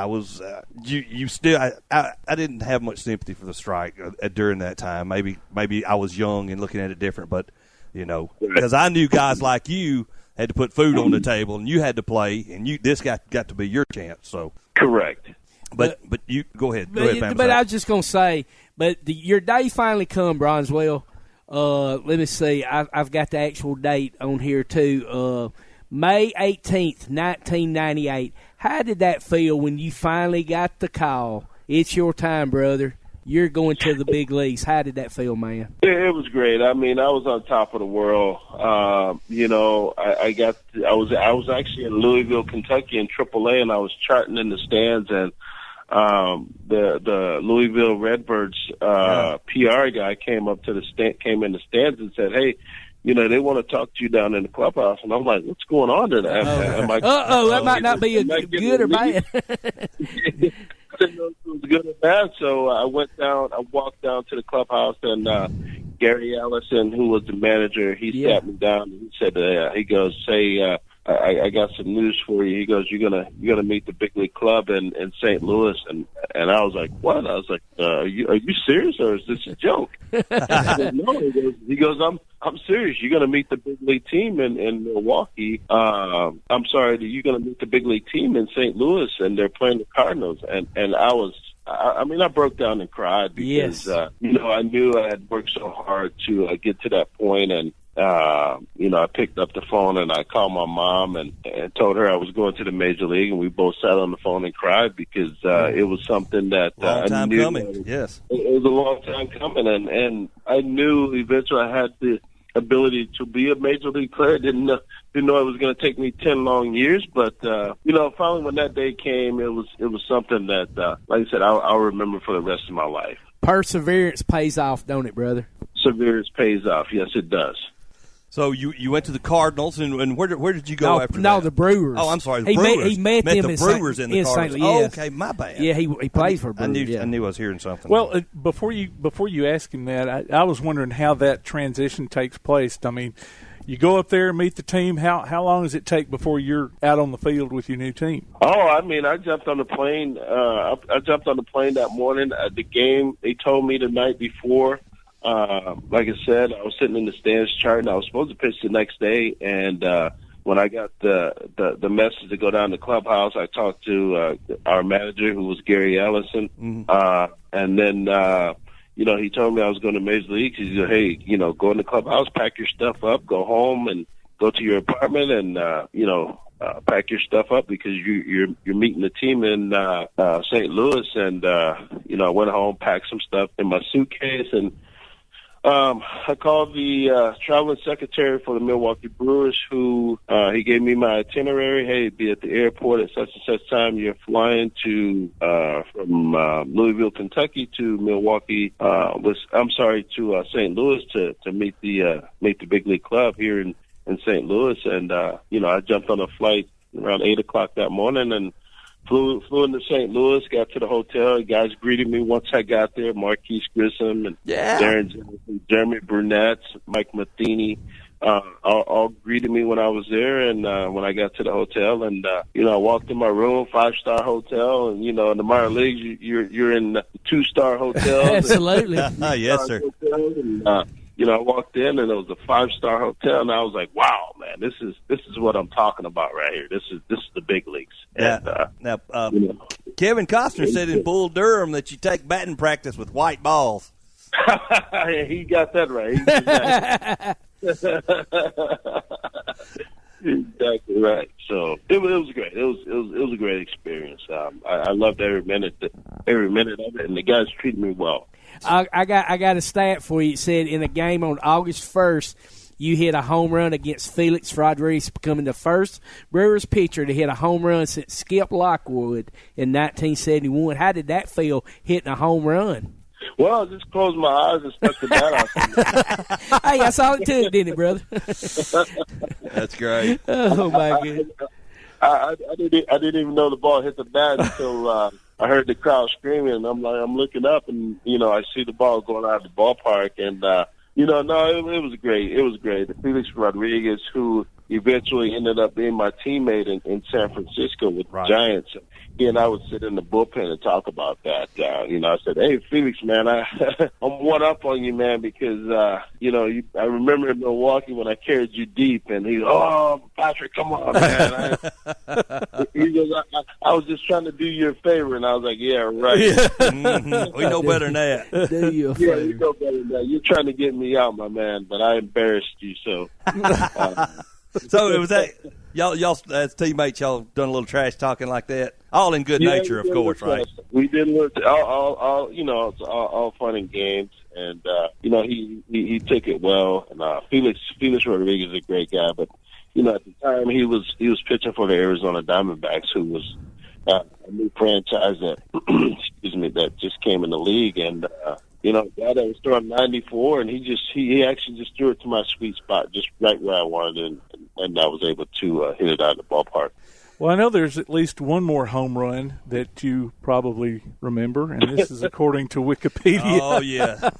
was you still I didn't have much sympathy for the strike during that time. Maybe I was young and looking at it different, but because I knew guys like you had to put food on the table and you had to play, and this got to be your chance. So correct. But you go ahead. Go ahead, but I was just gonna say, your day finally come, Bronswell. Let me see. I've got the actual date on here too. May 18th, 1998. How did that feel when you finally got the call? It's your time, brother. You're going to the big leagues. How did that feel, man? It was great. I mean, I was on top of the world. I was actually in Louisville, Kentucky in AAA, and I was charting in the stands, and the Louisville Redbirds PR guy came in the stands and said, "Hey, they want to talk to you down in the clubhouse." And I'm like, "What's going on today?" That might not be good or bad. I didn't know if it was good or bad, so I walked down to the clubhouse, and Gary Allison, who was the manager, he sat me down and he said, he goes, "Say, I got some news for you." He goes, "You're gonna meet the big league club in St. Louis," and I was like, "What?" I was like, are you serious, or is this a joke?" I said, "No." He goes, I'm serious. You're gonna meet the big league team in Milwaukee. I'm sorry, you're gonna meet the big league team in St. Louis, and they're playing the Cardinals. And I broke down and cried because I knew I had worked so hard to get to that point, and I picked up the phone and I called my mom and told her I was going to the major league, and we both sat on the phone and cried because it was something that I knew coming. Yes, it was a long time coming, and I knew eventually I had the ability to be a major league player. Didn't know it was going to take me 10 long years, but finally when that day came, it was something that, like I said, I'll remember for the rest of my life. Perseverance pays off, don't it, brother? Perseverance pays off. Yes, it does. So you went to the Cardinals, and where did you go after that? No, the Brewers. Oh, I'm sorry, the Brewers. He met them the Brewers in the Cardinals. Yes. Oh, okay, my bad. Yeah, he plays for Brewers. I knew I was hearing something. Well, before you ask him that, I was wondering how that transition takes place. I mean, You go up there and meet the team. How long does it take before you're out on the field with your new team? Oh, I mean, I jumped on the plane. I jumped on the plane that morning. The game, they told me the night before. Like I said, I was sitting in the stands charting. I was supposed to pitch the next day, and when I got the message to go down to the clubhouse, I talked to our manager, who was Gary Ellison, and then he told me I was going to Major League. He said, "Hey, go in the clubhouse, pack your stuff up, go home, and go to your apartment, and pack your stuff up because you're meeting the team in St. Louis." And I went home, packed some stuff in my suitcase, and I called the traveling secretary for the Milwaukee Brewers, who he gave me my itinerary. Hey, be at the airport at such and such time. You're flying to from Louisville, Kentucky, to Milwaukee. To St. Louis to meet the big league club here in St. Louis. And I jumped on a flight around 8:00 that morning and flew into St. Louis, got to the hotel. The guys greeted me once I got there. Marquise Grissom and Darren Johnson, Jeremy Burnett, Mike Matheny, all greeted me when I was there. And when I got to the hotel, and I walked in my room, 5-star hotel, and in the minor leagues, you're in 2-star hotels. Absolutely, yes, sir. And, I walked in, and it was a 5-star hotel, and I was like, "Wow, man, this is what I'm talking about right here. This is the big leagues." And, now, Kevin Costner said in Bull Durham that you take batting practice with white balls. He got that right. Exactly right. So it was great. It was a great experience. I loved every minute of it, and the guys treated me well. I got a stat for you. It said in a game on August 1st, you hit a home run against Felix Rodriguez, becoming the first Brewers pitcher to hit a home run since Skip Lockwood in 1971. How did that feel, hitting a home run? Well, I just closed my eyes and stuck the bat out. Hey, that's all it took, didn't it, brother? That's great. Oh, my goodness. I didn't even know the ball hit the bat until I heard the crowd screaming, and I'm looking up, and I see the ball going out of the ballpark, and it was great. It was great. Felix Rodriguez, who eventually ended up being my teammate in San Francisco with the Giants. He and I would sit in the bullpen and talk about that. I said, "Hey, Felix, man, I'm one up on you, man, because I remember in Milwaukee when I carried you deep." And he goes, "Oh, Patrick, come on, man." He goes, I was just trying to do you a favor. And I was like, "Yeah, right." Mm-hmm. We know better than that. Do you a favor. Yeah, you know better than that. You're trying to get me out, my man, but I embarrassed you, so. So it was that y'all as teammates, y'all done a little trash talking like that, all in good nature, of course, right? We did all fun and games, and he took it well. And Felix Rodriguez is a great guy, but at the time he was pitching for the Arizona Diamondbacks, who was a new franchise that that just came in the league, and guy that was throwing 94, and he actually just threw it to my sweet spot, just right where I wanted, and I was able to hit it out of the ballpark. Well, I know there's at least one more home run that you probably remember, and this is according to Wikipedia. Oh, yeah.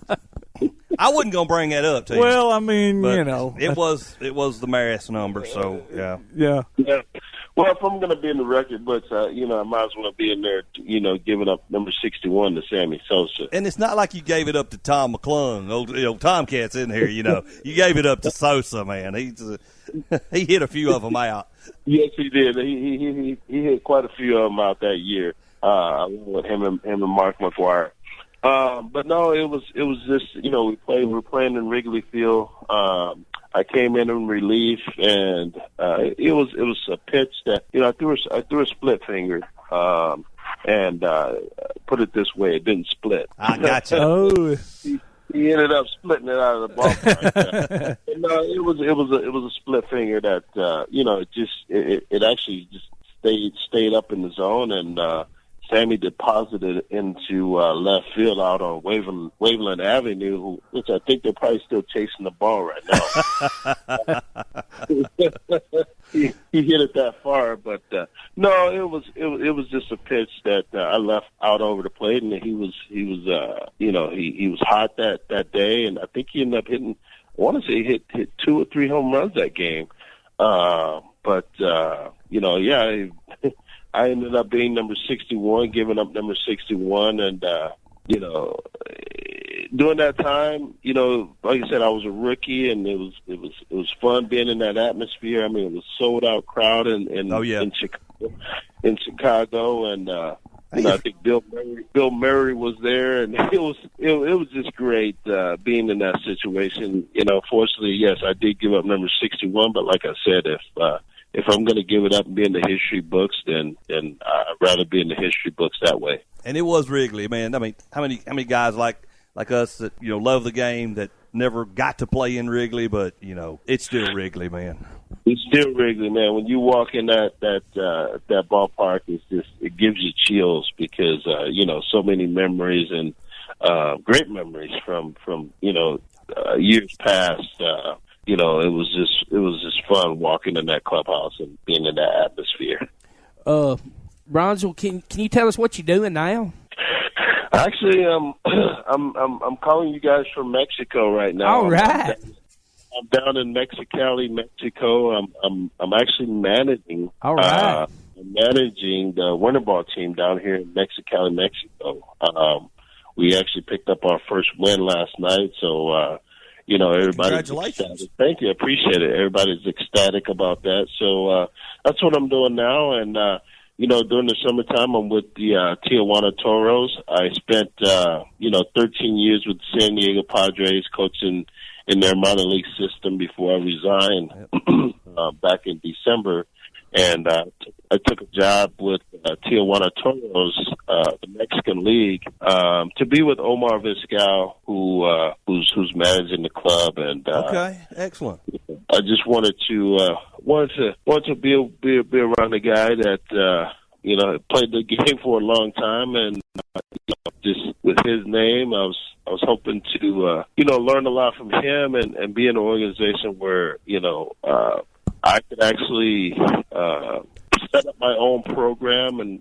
I wasn't going to bring that up to you. Well, I mean, it was the Maris number, so yeah. Well, if I'm going to be in the record books, I might as well be in there, giving up number 61 to Sammy Sosa. And it's not like you gave it up to Tom McClung, old Tomcats in here. You gave it up to Sosa, man. He hit a few of them out. Yes, he did. He hit quite a few of them out that year, along with him and Mark McGuire. But no, it was just we were playing in Wrigley Field. I came in relief, and it was a pitch that I threw a split finger, and put it this way, it didn't split. I gotcha. Oh. He ended up splitting it out of the ballpark. No, it was a split finger that it actually just stayed up in the zone, and Sammy deposited it into left field out on Waveland Avenue, which I think they're probably still chasing the ball right now. He hit it that far, but no, it was just a pitch that I left out over the plate, and he was hot that day, and I think he ended up hitting want to say hit 2 or 3 home runs that game. But I ended up being number 61, giving up number 61, and during that time, like I said, I was a rookie, and it was fun being in that atmosphere. I mean, it was sold out crowd in Chicago, and I think Bill Murray was there, and it was just great being in that situation. Fortunately, yes, I did give up number 61, but like I said, if I'm going to give it up and be in the history books, then I'd rather be in the history books that way. And it was Wrigley, man. I mean, how many guys like us that love the game that never got to play in Wrigley, but it's still Wrigley, man. It's still Wrigley, man. When you walk in that ballpark, it gives you chills because so many memories and great memories from years past. It was just fun walking in that clubhouse and being in that atmosphere. Bronswell, can you tell us what you're doing now? Actually, I'm calling you guys from Mexico right now. All right. I'm down in Mexicali, Mexico. I'm actually managing. All right. I'm managing the winter ball team down here in Mexicali, Mexico. We actually picked up our first win last night, so everybody's congratulations. ecstatic. Thank you, I appreciate it. Everybody's ecstatic about that. So that's what I'm doing now, and during the summertime, I'm with the Tijuana Toros. I spent 13 years with the San Diego Padres, coaching in their minor league system before I resigned back in December. And I took a job with Tijuana Toros, the Mexican League, to be with Omar Vizquel, who's managing the club. And okay, excellent. I just wanted to be around the guy that played the game for a long time, and just with his name, I was hoping to learn a lot from him and be in an organization where I could actually set up my own program and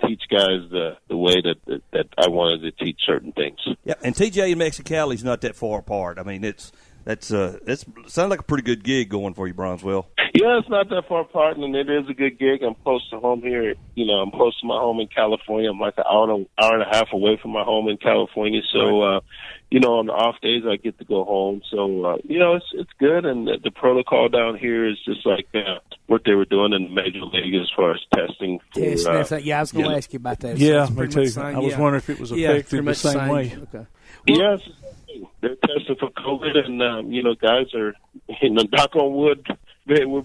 teach guys the way that I wanted to teach certain things. Yeah, and TJ and Mexicali's not that far apart. I mean, it sounds like a pretty good gig going for you, Bronswell. Yeah, it's not that far apart, and it is a good gig. I'm close to home here. I'm close to my home in California. I'm like an hour and a half away from my home in California. So, on the off days, I get to go home. So, it's good. And the protocol down here is just like what they were doing in the major league as far as testing. I was going to ask you about that. Yeah, me too. I was wondering if it was effective the same way. Okay. Yes, they're testing for COVID, and guys are, knock on wood, we've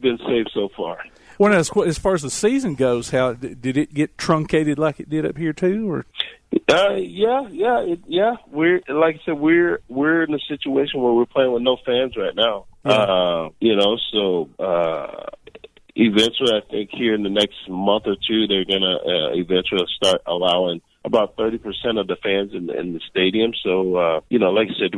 been safe so far. Well, as far as the season goes, how did it get truncated like it did up here too, or? Yeah. We're like I said, we're in a situation where we're playing with no fans right now. So eventually, I think here in the next month or two, they're gonna eventually start allowing about 30% of the fans in the stadium. So, like I said,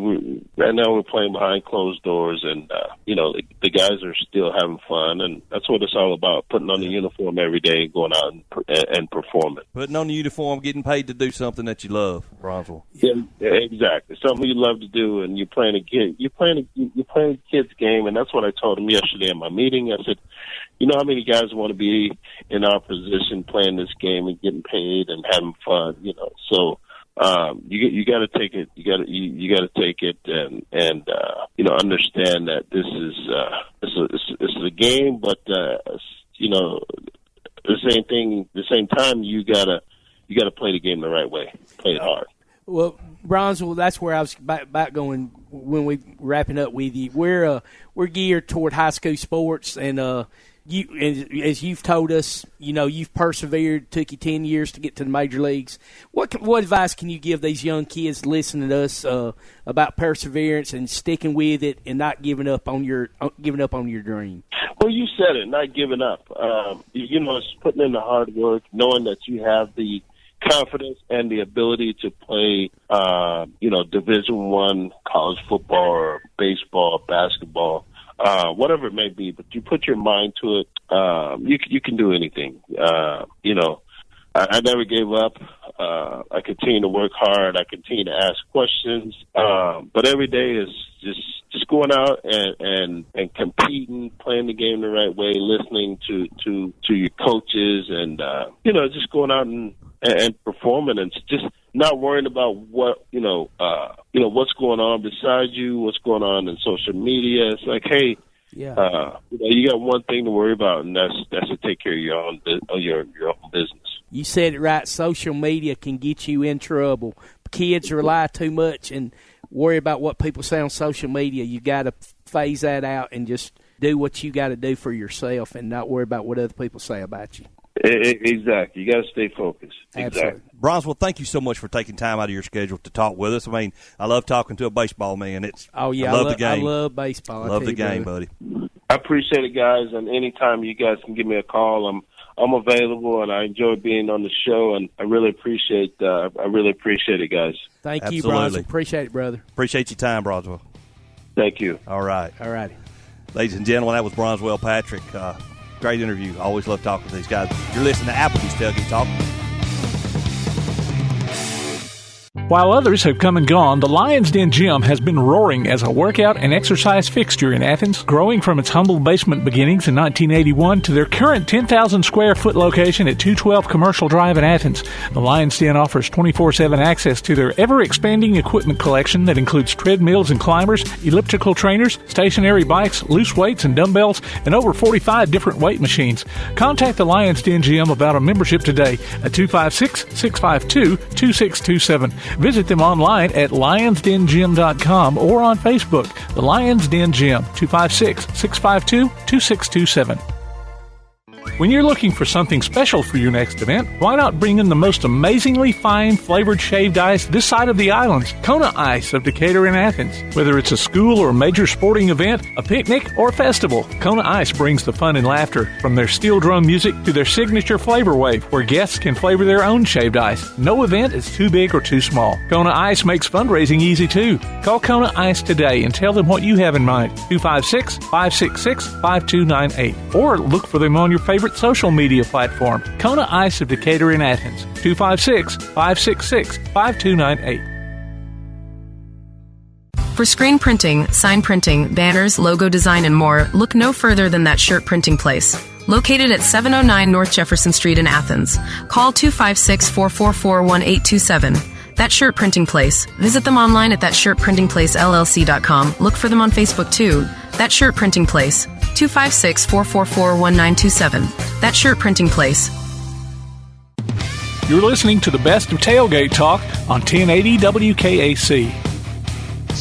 right now we're playing behind closed doors, and the guys are still having fun, and that's what it's all about: putting on the uniform every day, going out and performing. Putting on the uniform, getting paid to do something that you love, Bronswell. Yeah, exactly. Something you love to do, and you're playing a kid's game, and that's what I told him yesterday in my meeting. I said, how many guys want to be in our position playing this game and getting paid and having fun, So you got to take it. You got to take it and understand that this is a game, but the same time you gotta play the game the right way, play it hard. Well, Bronswell, that's where I was about going when we wrapping up with you. We're geared toward high school sports, and as you've told us, you've persevered. Took you 10 years to get to the major leagues. What advice can you give these young kids listening to us about perseverance and sticking with it and not giving up on your dream? Well, you said it, not giving up. It's putting in the hard work, knowing that you have the confidence and the ability to play, Division I college football or baseball, basketball. Whatever it may be, but you put your mind to it, you can do anything. I never gave up. I continue to work hard. I continue to ask questions. But every day is just going out and competing, playing the game the right way, listening to your coaches, and just going out and performing, and just not worrying about what what's going on beside you, what's going on in social media. It's like, hey, you got one thing to worry about, and that's to take care of your own business. You said it right. Social media can get you in trouble. Kids rely too much and worry about what people say on social media. You got to phase that out and just do what you got to do for yourself, and not worry about what other people say about you. Exactly. You got to stay focused. Absolutely. Exactly. Bronswell, thank you so much for taking time out of your schedule to talk with us. I mean, I love talking to a baseball man. I love the game. I love baseball. Love the game, buddy. I appreciate it, guys. And anytime you guys can give me a call, I'm available, and I enjoy being on the show. And I really appreciate it, guys. Thank you, Absolutely. Bronswell. Appreciate it, brother. Appreciate your time, Bronswell. Thank you. All right. All righty. Ladies and gentlemen, that was Bronswell Patrick. Great interview. Always love talking to these guys. You're listening to Applebee's Tailgate Talk. While others have come and gone, the Lions Den Gym has been roaring as a workout and exercise fixture in Athens, growing from its humble basement beginnings in 1981 to their current 10,000 square foot location at 212 Commercial Drive in Athens. The Lions Den offers 24/7 access to their ever-expanding equipment collection that includes treadmills and climbers, elliptical trainers, stationary bikes, loose weights and dumbbells, and over 45 different weight machines. Contact the Lions Den Gym about a membership today at 256-652-2627. Visit them online at lionsdengym.com or on Facebook. The Lions Den Gym, 256-652-2627. When you're looking for something special for your next event, why not bring in the most amazingly fine flavored shaved ice this side of the islands, Kona Ice of Decatur in Athens. Whether it's a school or major sporting event, a picnic, or festival, Kona Ice brings the fun and laughter. From their steel drum music to their signature flavor wave, where guests can flavor their own shaved ice. No event is too big or too small. Kona Ice makes fundraising easy too. Call Kona Ice today and tell them what you have in mind. 256-566-5298. Or look for them on your favorite social media platform. Kona Ice of Decatur in Athens. 256-566-5298. For screen printing, sign printing, banners, logo design, and more, look no further than That Shirt Printing Place. Located at 709 North Jefferson Street in Athens. Call 256-444-1827. That Shirt Printing Place. Visit them online at thatshirtprintingplacellc.com. Look for them on Facebook too. That Shirt Printing Place. 256-444-1927. That Shirt Printing Place. You're listening to the best of Tailgate Talk on 1080 WKAC.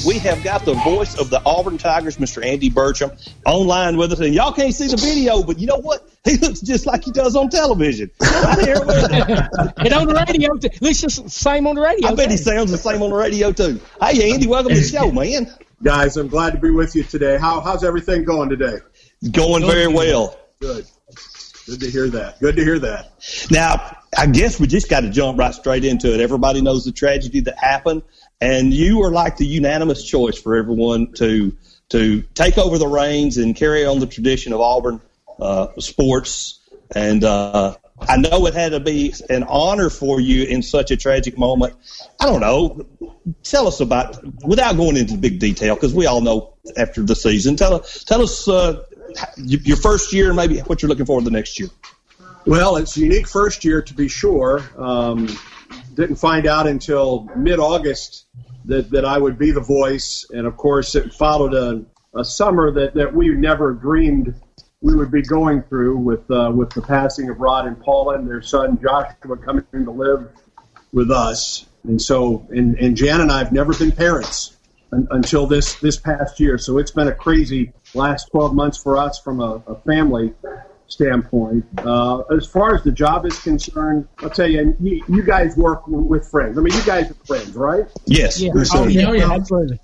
We have got the voice of the Auburn Tigers, Mr. Andy Burcham, online with us. And y'all can't see the video, but you know what? He looks just like he does on television. Right here with us. And on the radio, looks the same on the radio. I bet he sounds the same on the radio, too. Hey, Andy, welcome to the show, man. Guys, I'm glad to be with you today. How's everything going today? Going very well. Good. Good to hear that. Good to hear that. Now, I guess we just got to jump right straight into it. Everybody knows the tragedy that happened, and you were like the unanimous choice for everyone to take over the reins and carry on the tradition of Auburn sports. And I know it had to be an honor for you in such a tragic moment. I don't know. Tell us about, without going into big detail, because we all know after the season. Tell us your first year and maybe what you're looking for the next year. Well, it's a unique first year to be sure. Didn't find out until mid-August that I would be the voice, and of course it followed a summer that we never dreamed we would be going through with the passing of Rod and Paula and their son Joshua coming to live with us. And so, and Jan and I have never been parents until this past year. So it's been a crazy last 12 months for us from a family standpoint. As far as the job is concerned, I'll tell you, you guys work with friends. I mean, you guys are friends, right? Yes. Yeah, absolutely.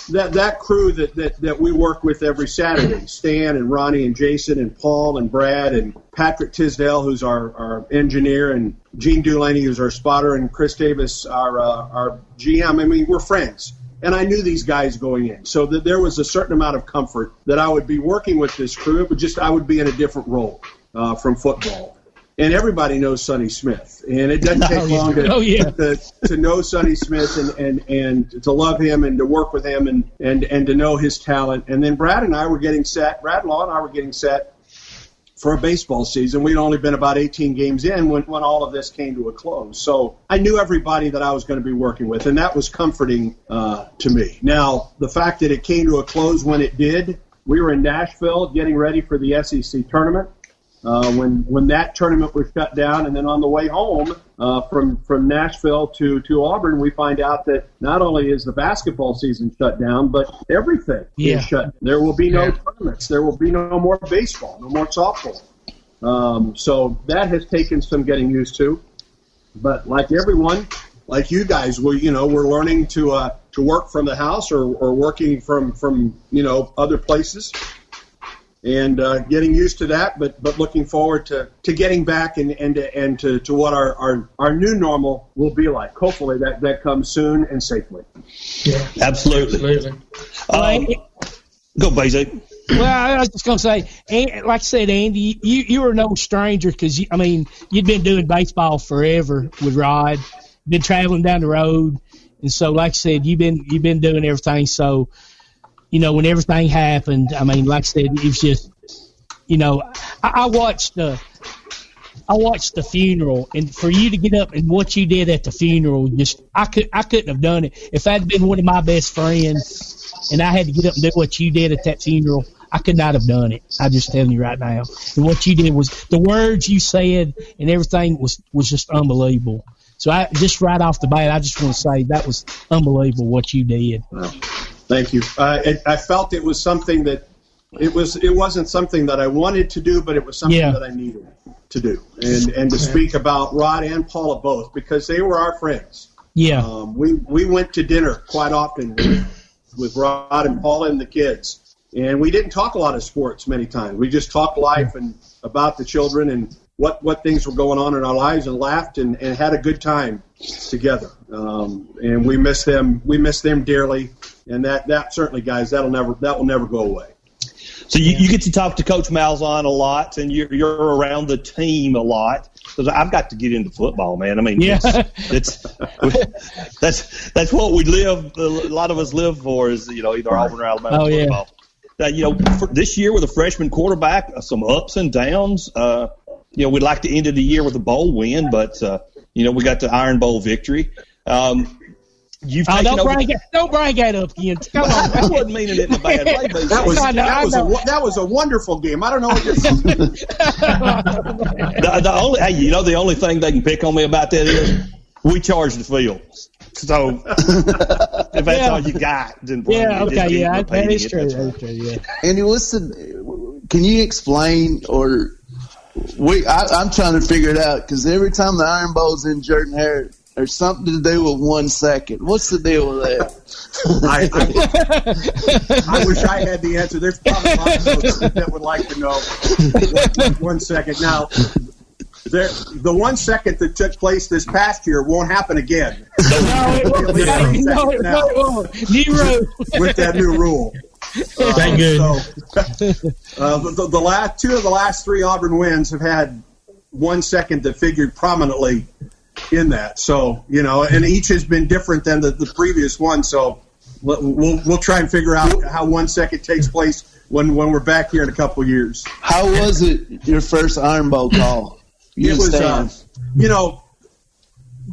That crew that we work with every Saturday, Stan and Ronnie and Jason and Paul and Brad and Patrick Tisdale, who's our engineer, and Gene Dulaney, who's our spotter, and Chris Davis, our GM. I mean, we're friends. And I knew these guys going in, so that there was a certain amount of comfort that I would be working with this crew. It would I would be in a different role from football. And everybody knows Sonny Smith, and it doesn't take long to know Sonny Smith and to love him and to work with him and to know his talent. And then Brad and I were getting set. Brad Law and I were getting set for a baseball season. We'd only been about 18 games in when all of this came to a close. So I knew everybody that I was going to be working with, and that was comforting to me. Now, the fact that it came to a close when it did, we were in Nashville getting ready for the SEC tournament. When that tournament was shut down, and then on the way home from Nashville to Auburn, we find out that not only is the basketball season shut down, but everything is shut. There will be no tournaments. There will be no more baseball, no more softball. So that has taken some getting used to. But like everyone, like you guys, we're learning to work from the house or working from other places. And getting used to that, but looking forward to getting back and to what our new normal will be like. Hopefully that comes soon and safely. Yeah, absolutely. Go, Basic. Well, I was just going to say, like I said, Andy, you were no stranger because, you'd been doing baseball forever with Rod, been traveling down the road. And so, like I said, you've been doing everything. So, when everything happened, like I said, it was just, I watched the funeral, and for you to get up and what you did at the funeral, I couldn't have done it. If I'd been one of my best friends and I had to get up and do what you did at that funeral, I could not have done it. I'm just telling you right now. And what you did was, the words you said and everything was just unbelievable. So just right off the bat, I just want to say that was unbelievable what you did. Wow. Thank you. I felt it was something that it wasn't something that I wanted to do, but it was something that I needed to do, and to speak about Rod and Paula both, because they were our friends. Yeah. We went to dinner quite often with Rod and Paula and the kids, and we didn't talk a lot of sports many times. We just talked life and about the children and what things were going on in our lives, and laughed and had a good time together. And we miss them. We miss them dearly. And that certainly, guys, that will never go away. So you get to talk to Coach Malzahn a lot, and you're around the team a lot. Because I've got to get into football, man. That's what we live. A lot of us live for is either Auburn or Alabama football. For this year with a freshman quarterback, some ups and downs. We'd like to end of the year with a bowl win, but we got the Iron Bowl victory. Don't bring that up again. Come on. I wasn't meaning it in a bad way. But that was a wonderful game. I don't know what you're saying. The only thing they can pick on me about that is we charge the field. So if that's all you got, then that is true. Yeah. Andy, can you explain or? I'm trying to figure it out because every time the Iron Bowl's in Jordan Hare, there's something to do with 1 second. What's the deal with that? I wish I had the answer. There's probably a lot of folks that would like to know 1 second. Now, the 1 second that took place this past year won't happen again. No, it won't. With that new rule. Thank good. Two of the last 3 Auburn wins have had 1 second that figured prominently in that. So, and each has been different than the previous one. So we'll try and figure out how 1 second takes place when we're back here in a couple of years. How was it your first Iron Bowl call? It was,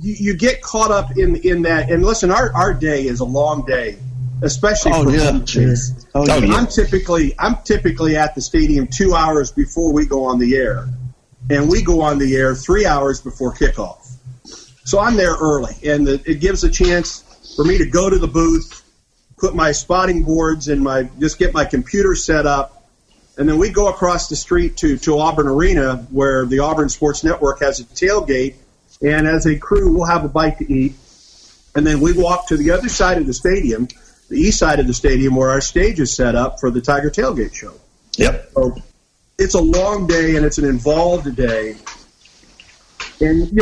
you get caught up in that. And listen, our day is a long day. Especially for home kids. I'm typically at the stadium 2 hours before we go on the air, and we go on the air 3 hours before kickoff. So I'm there early, and it gives a chance for me to go to the booth, put my spotting boards and just get my computer set up, and then we go across the street to Auburn Arena, where the Auburn Sports Network has a tailgate, and as a crew we'll have a bite to eat, and then we walk to the other side of the stadium. The east side of the stadium where our stage is set up for the Tiger Tailgate Show. Yep. So it's a long day and it's an involved day. And,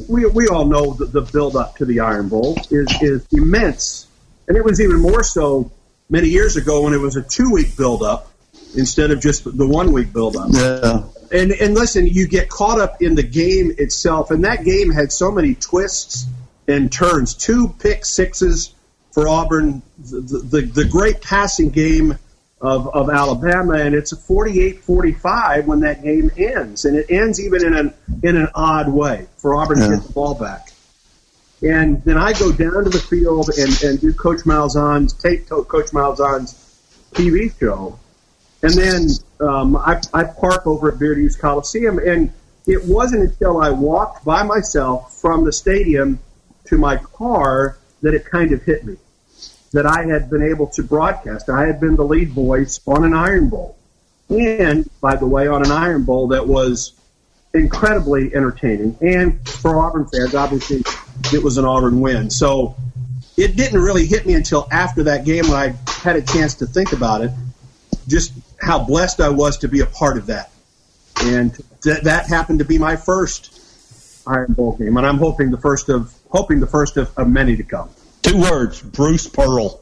we all know that the build-up to the Iron Bowl is immense. And it was even more so many years ago when it was a 2-week build-up instead of just the 1 week build-up. Yeah. And listen, you get caught up in the game itself, and that game had so many twists and turns. 2 pick sixes for Auburn, the great passing game of Alabama, and it's a 48-45 when that game ends, and it ends even in an odd way for Auburn to get the ball back. And then I go down to the field and do Coach Malzahn's TV show, and then I park over at Beardy Coliseum, and it wasn't until I walked by myself from the stadium to my car that it kind of hit me that I had been able to broadcast. I had been the lead voice on an Iron Bowl. And, by the way, on an Iron Bowl that was incredibly entertaining. And for Auburn fans, obviously, it was an Auburn win. So it didn't really hit me until after that game when I had a chance to think about it, just how blessed I was to be a part of that. And that happened to be my first Iron Bowl game. And I'm hoping the first of many to come. 2 words, Bruce Pearl.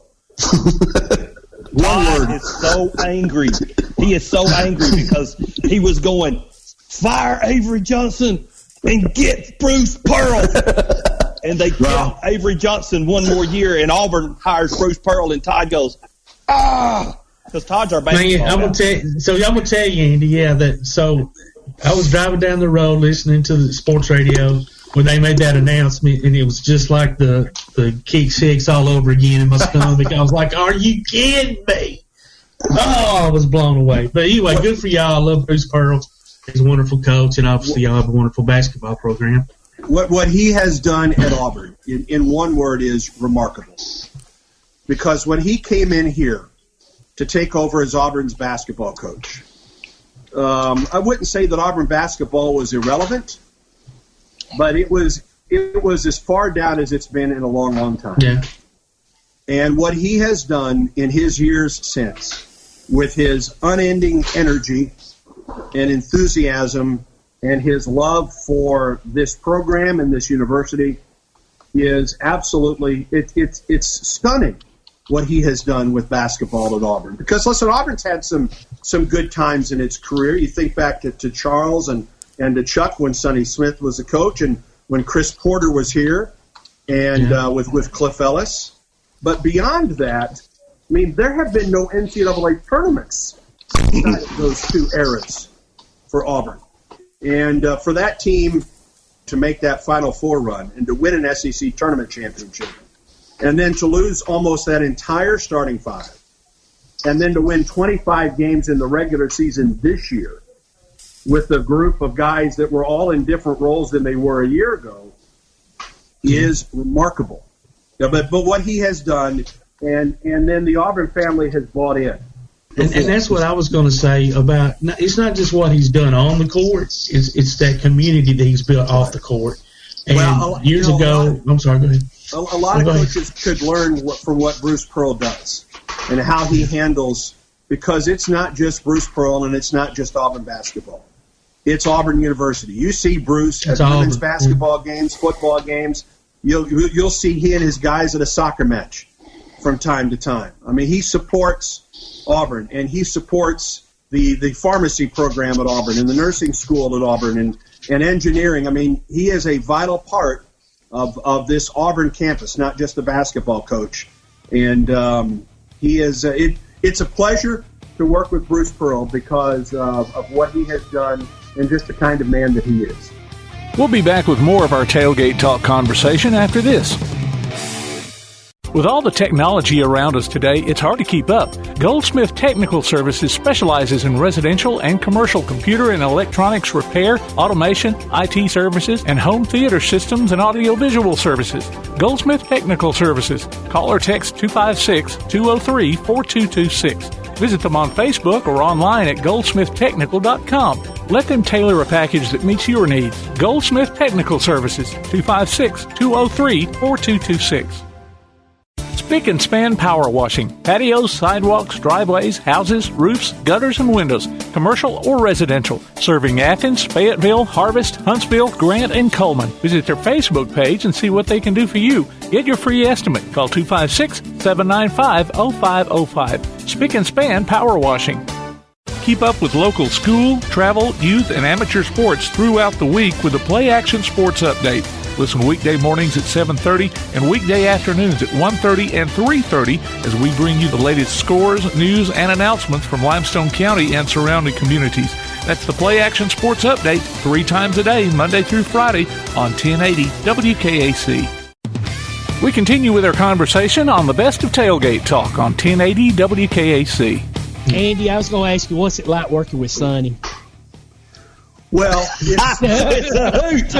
One word. Is so angry. He is so angry because he was going, fire Avery Johnson and get Bruce Pearl. And they kept Avery Johnson one more year, and Auburn hires Bruce Pearl, and Todd goes, because Todd's our basketball guy. I'm gonna tell you, Andy. So I was driving down the road listening to the sports radio when they made that announcement, and it was just like the kick six all over again in my stomach. I was like, "Are you kidding me?" Oh, I was blown away. But anyway, good for y'all. I love Bruce Pearl. He's a wonderful coach, and obviously y'all have a wonderful basketball program. What he has done at Auburn, in one word, is remarkable. Because when he came in here to take over as Auburn's basketball coach, I wouldn't say that Auburn basketball was irrelevant, but it was as far down as it's been in a long, long time. Yeah. And what he has done in his years since, with his unending energy and enthusiasm and his love for this program and this university, is absolutely it's stunning what he has done with basketball at Auburn. Because listen, Auburn's had some good times in its career. You think back to Charles and to Chuck when Sonny Smith was a coach, and when Chris Porter was here, and with Cliff Ellis. But beyond that, I mean, there have been no NCAA tournaments outside of those 2 eras for Auburn. And for that team to make that Final Four run and to win an SEC tournament championship, and then to lose almost that entire starting 5, and then to win 25 games in the regular season this year with a group of guys that were all in different roles than they were a year ago, is remarkable. But what he has done, and then the Auburn family has bought in. And that's what I was going to say about, it's not just what he's done on the court, it's that community that he's built off the court. And years ago, I'm sorry, go ahead. A lot of coaches could learn from what Bruce Pearl does and how he handles, because it's not just Bruce Pearl and it's not just Auburn basketball. It's Auburn University. You see Bruce at women's basketball games, football games. You'll see he and his guys at a soccer match from time to time. I mean, he supports Auburn, and he supports the pharmacy program at Auburn and the nursing school at Auburn and engineering. I mean, he is a vital part of this Auburn campus, not just a basketball coach. And he is. It's a pleasure to work with Bruce Pearl because of what he has done and just the kind of man that he is. We'll be back with more of our Tailgate Talk conversation after this. With all the technology around us today, it's hard to keep up. Goldsmith Technical Services specializes in residential and commercial computer and electronics repair, automation, IT services, and home theater systems and audiovisual services. Goldsmith Technical Services. Call or text 256-203-4226. Visit them on Facebook or online at goldsmithtechnical.com. Let them tailor a package that meets your needs. Goldsmith Technical Services, 256-203-4226. Spick and Span Power Washing. Patios, sidewalks, driveways, houses, roofs, gutters, and windows. Commercial or residential. Serving Athens, Fayetteville, Harvest, Huntsville, Grant, and Coleman. Visit their Facebook page and see what they can do for you. Get your free estimate. Call 256-795-0505. Spick and Span Power Washing. Keep up with local school, travel, youth, and amateur sports throughout the week with the Play Action Sports Update. Listen weekday mornings at 7:30 and weekday afternoons at 1:30 and 3:30 as we bring you the latest scores, news, and announcements from Limestone County and surrounding communities. That's the Play Action Sports Update 3 times a day, Monday through Friday on 1080 WKAC. We continue with our conversation on the best of Tailgate Talk on 1080 WKAC. Andy, I was going to ask you, what's it like working with Sonny? Well, it's a hoot.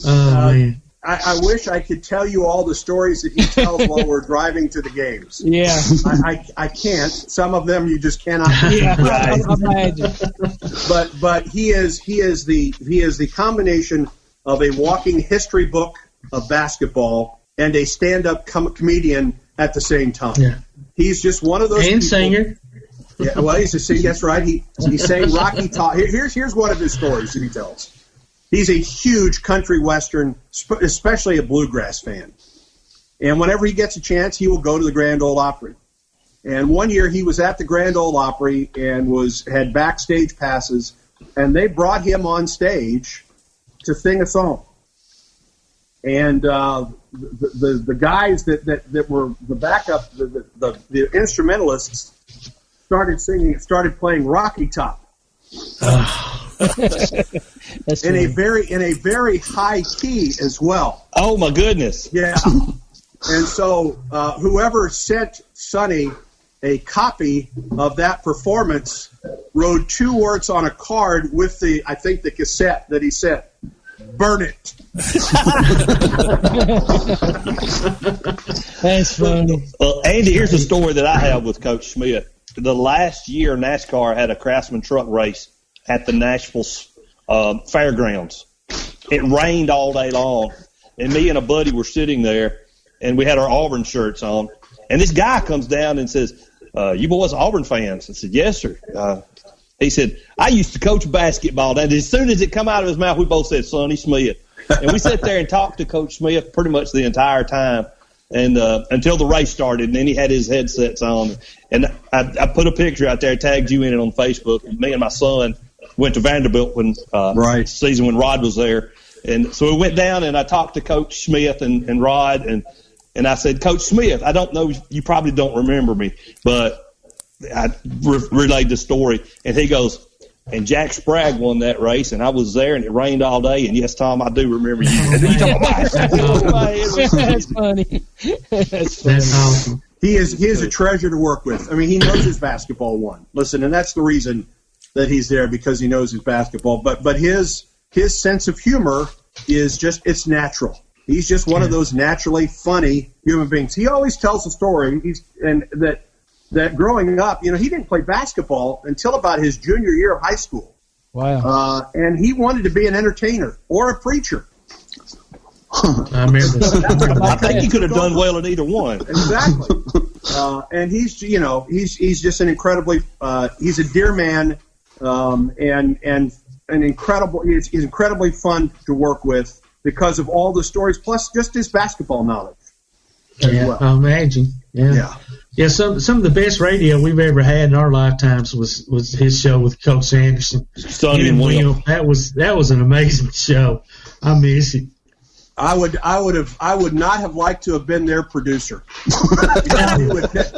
Man. I wish I could tell you all the stories that he tells while we're driving to the games. Yeah. I can't. Some of them you just cannot. Yeah, I imagine. But he is the combination of a walking history book of basketball and a stand-up comedian at the same time. Yeah. He's just one of those And people. Singer. Yeah, well, he's a singer. That's right. He sang Rocky Top. Here's one of his stories that he tells. He's a huge country western, especially a bluegrass fan. And whenever he gets a chance, he will go to the Grand Ole Opry. And one year he was at the Grand Ole Opry and had backstage passes, and they brought him on stage to sing a song. And the guys that were the backup, the instrumentalists, started playing Rocky Top. in a very high key as well. Oh my goodness! Yeah, and so whoever sent Sonny a copy of that performance wrote 2 words on a card with the cassette that he sent. Burn it. That's funny. Well, Andy, here's a story that I have with Coach Smith. The last year NASCAR had a Craftsman truck race at the Nashville fairgrounds. It rained all day long, and me and a buddy were sitting there, and we had our Auburn shirts on. And this guy comes down and says, "You boys Auburn fans?" I said, "Yes, sir." He said, "I used to coach basketball." And as soon as it come out of his mouth, we both said, "Sonny Smith." And we sat there and talked to Coach Smith pretty much the entire time, and until the race started. And then he had his headsets on. And I put a picture out there, tagged you in it on Facebook. Me and my son went to Vanderbilt when season when Rod was there. And so we went down, and I talked to Coach Smith and Rod, and I said, "Coach Smith, I don't know, you probably don't remember me, but I relayed the story." And he goes, "And Jack Sprague won that race, and I was there, and it rained all day. And yes, Tom, I do remember you." That's funny. That's awesome. He is a treasure to work with. I mean, he knows his basketball one. Listen, and that's the reason that he's there, because he knows his basketball. But his sense of humor is it's natural. He's just one of those naturally funny human beings. He always tells a story. That growing up, he didn't play basketball until about his junior year of high school. Wow. And he wanted to be an entertainer or a preacher. I remember. I think he could have done well at either one. Exactly. And he's just an incredibly he's a dear man, and an incredible. He's incredibly fun to work with because of all the stories, plus just his basketball knowledge. Yeah, I imagine. Yeah. Some of the best radio we've ever had in our lifetimes was his show with Coach Anderson. Sonny and Will. That was an amazing show. I miss it. I would not have liked to have been their producer.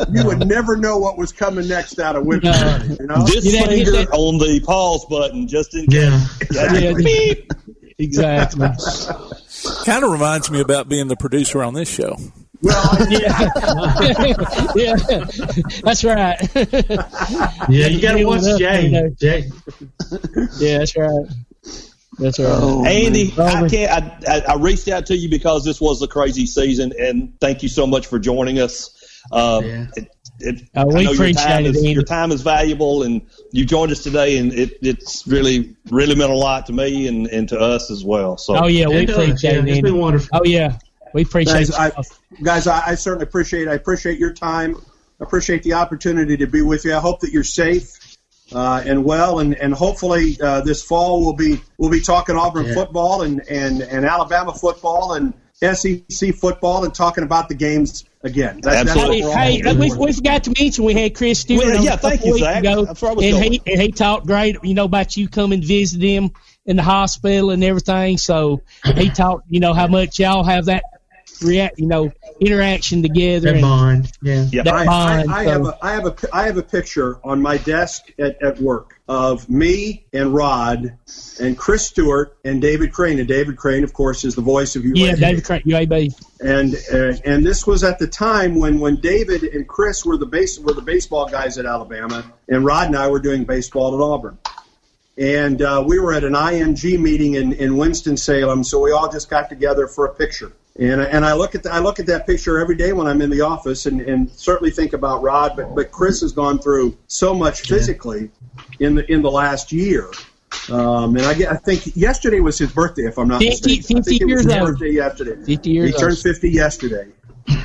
You would never know what was coming next out of Whitney. This finger on the pause button just in case. Yeah. Beep. Exactly. Kind of reminds me about being the producer on this show. Well, yeah, that's right. Yeah, you got to watch Jay. Yeah, that's right. That's right. Andy, I reached out to you because this was a crazy season, and thank you so much for joining us. We appreciate it. Your time is valuable, and you joined us today, and it's really, really meant a lot to me and to us as well. So, we appreciate it. It's been wonderful. Oh yeah, we appreciate it. Guys, I certainly appreciate it. I appreciate your time. I appreciate the opportunity to be with you. I hope that you're safe and well, and hopefully this fall we'll be talking Auburn football and Alabama football and SEC football and talking about the games again. Hey, we forgot to mention we had Chris Stewart. Well, thank you, Zach. That's where I was going. He talked great, about you coming to visit him in the hospital and everything. So he talked, how much y'all have that interaction together. That bond, yeah. That bond. I have a picture on my desk at work of me and Rod and Chris Stewart and David Crane. And David Crane, of course, is the voice of UAB. Yeah, David Crane, UAB. And this was at the time when David and Chris were the baseball guys at Alabama, and Rod and I were doing baseball at Auburn. And we were at an IMG meeting in Winston-Salem, so we all just got together for a picture. And I look at that picture every day when I'm in the office, and certainly think about Rod. But Chris has gone through so much physically in the last year. And I think yesterday was his birthday, if I'm not mistaken. 50 years old. Birthday yesterday. 50 years he turned 50 yesterday,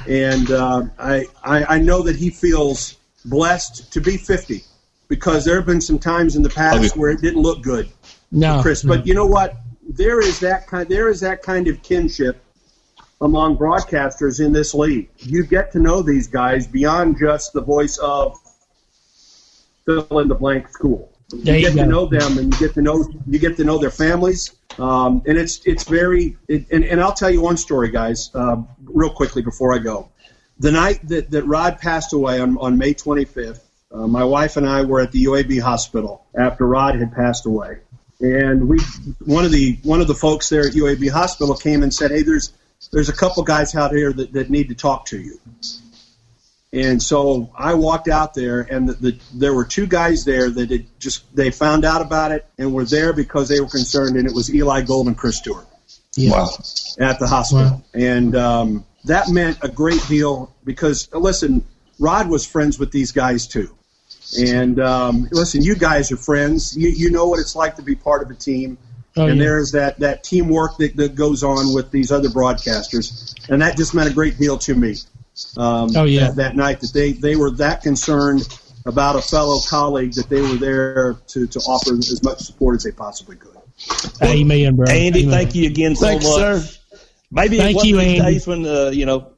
and I know that he feels blessed to be 50 because there have been some times in the past where it didn't look good for Chris. But you know what? There is that kind of kinship among broadcasters in this league. You get to know these guys beyond just the voice of fill in the blank school. You get to know them, and you get to know their families. And it's very. And I'll tell you one story, guys, real quickly before I go. The night that Rod passed away on May 25th, my wife and I were at the UAB hospital after Rod had passed away, and one of the folks there at UAB hospital came and said, "Hey, there's a couple guys out here that need to talk to you." And so I walked out there, and there were two guys there that they found out about it and were there because they were concerned, and it was Eli Gold and Chris Stewart. Yeah. Wow. At the hospital. Wow. And that meant a great deal because, listen, Rod was friends with these guys too. And listen, you guys are friends. You know what it's like to be part of a team. There's that teamwork that goes on with these other broadcasters, and that just meant a great deal to me. That night that they were that concerned about a fellow colleague that they were there to offer as much support as they possibly could. Amen, bro. Andy, Amen. thank you again so much. Sir. Maybe Thank one you, of these Andy. days when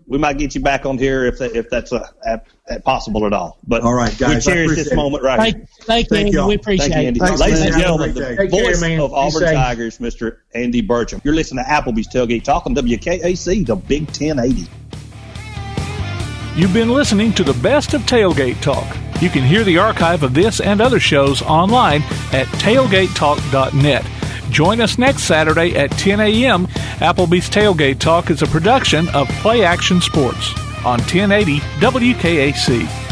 we might get you back on here if that's possible at all. But all right, guys, we cherish this moment right here. Thank you, Andy. We appreciate Thank you, Andy. it. Ladies and Have a gentlemen, great the day. voice Take care, man. of Be Auburn safe. Tigers, Mr. Andy Burcham. You're listening to Applebee's Tailgate Talk on WKAC, the Big 1080. You've been listening to the best of Tailgate Talk. You can hear the archive of this and other shows online at tailgatetalk.net. Join us next Saturday at 10 a.m. Applebee's Tailgate Talk is a production of Play Action Sports on 1080 WKAC.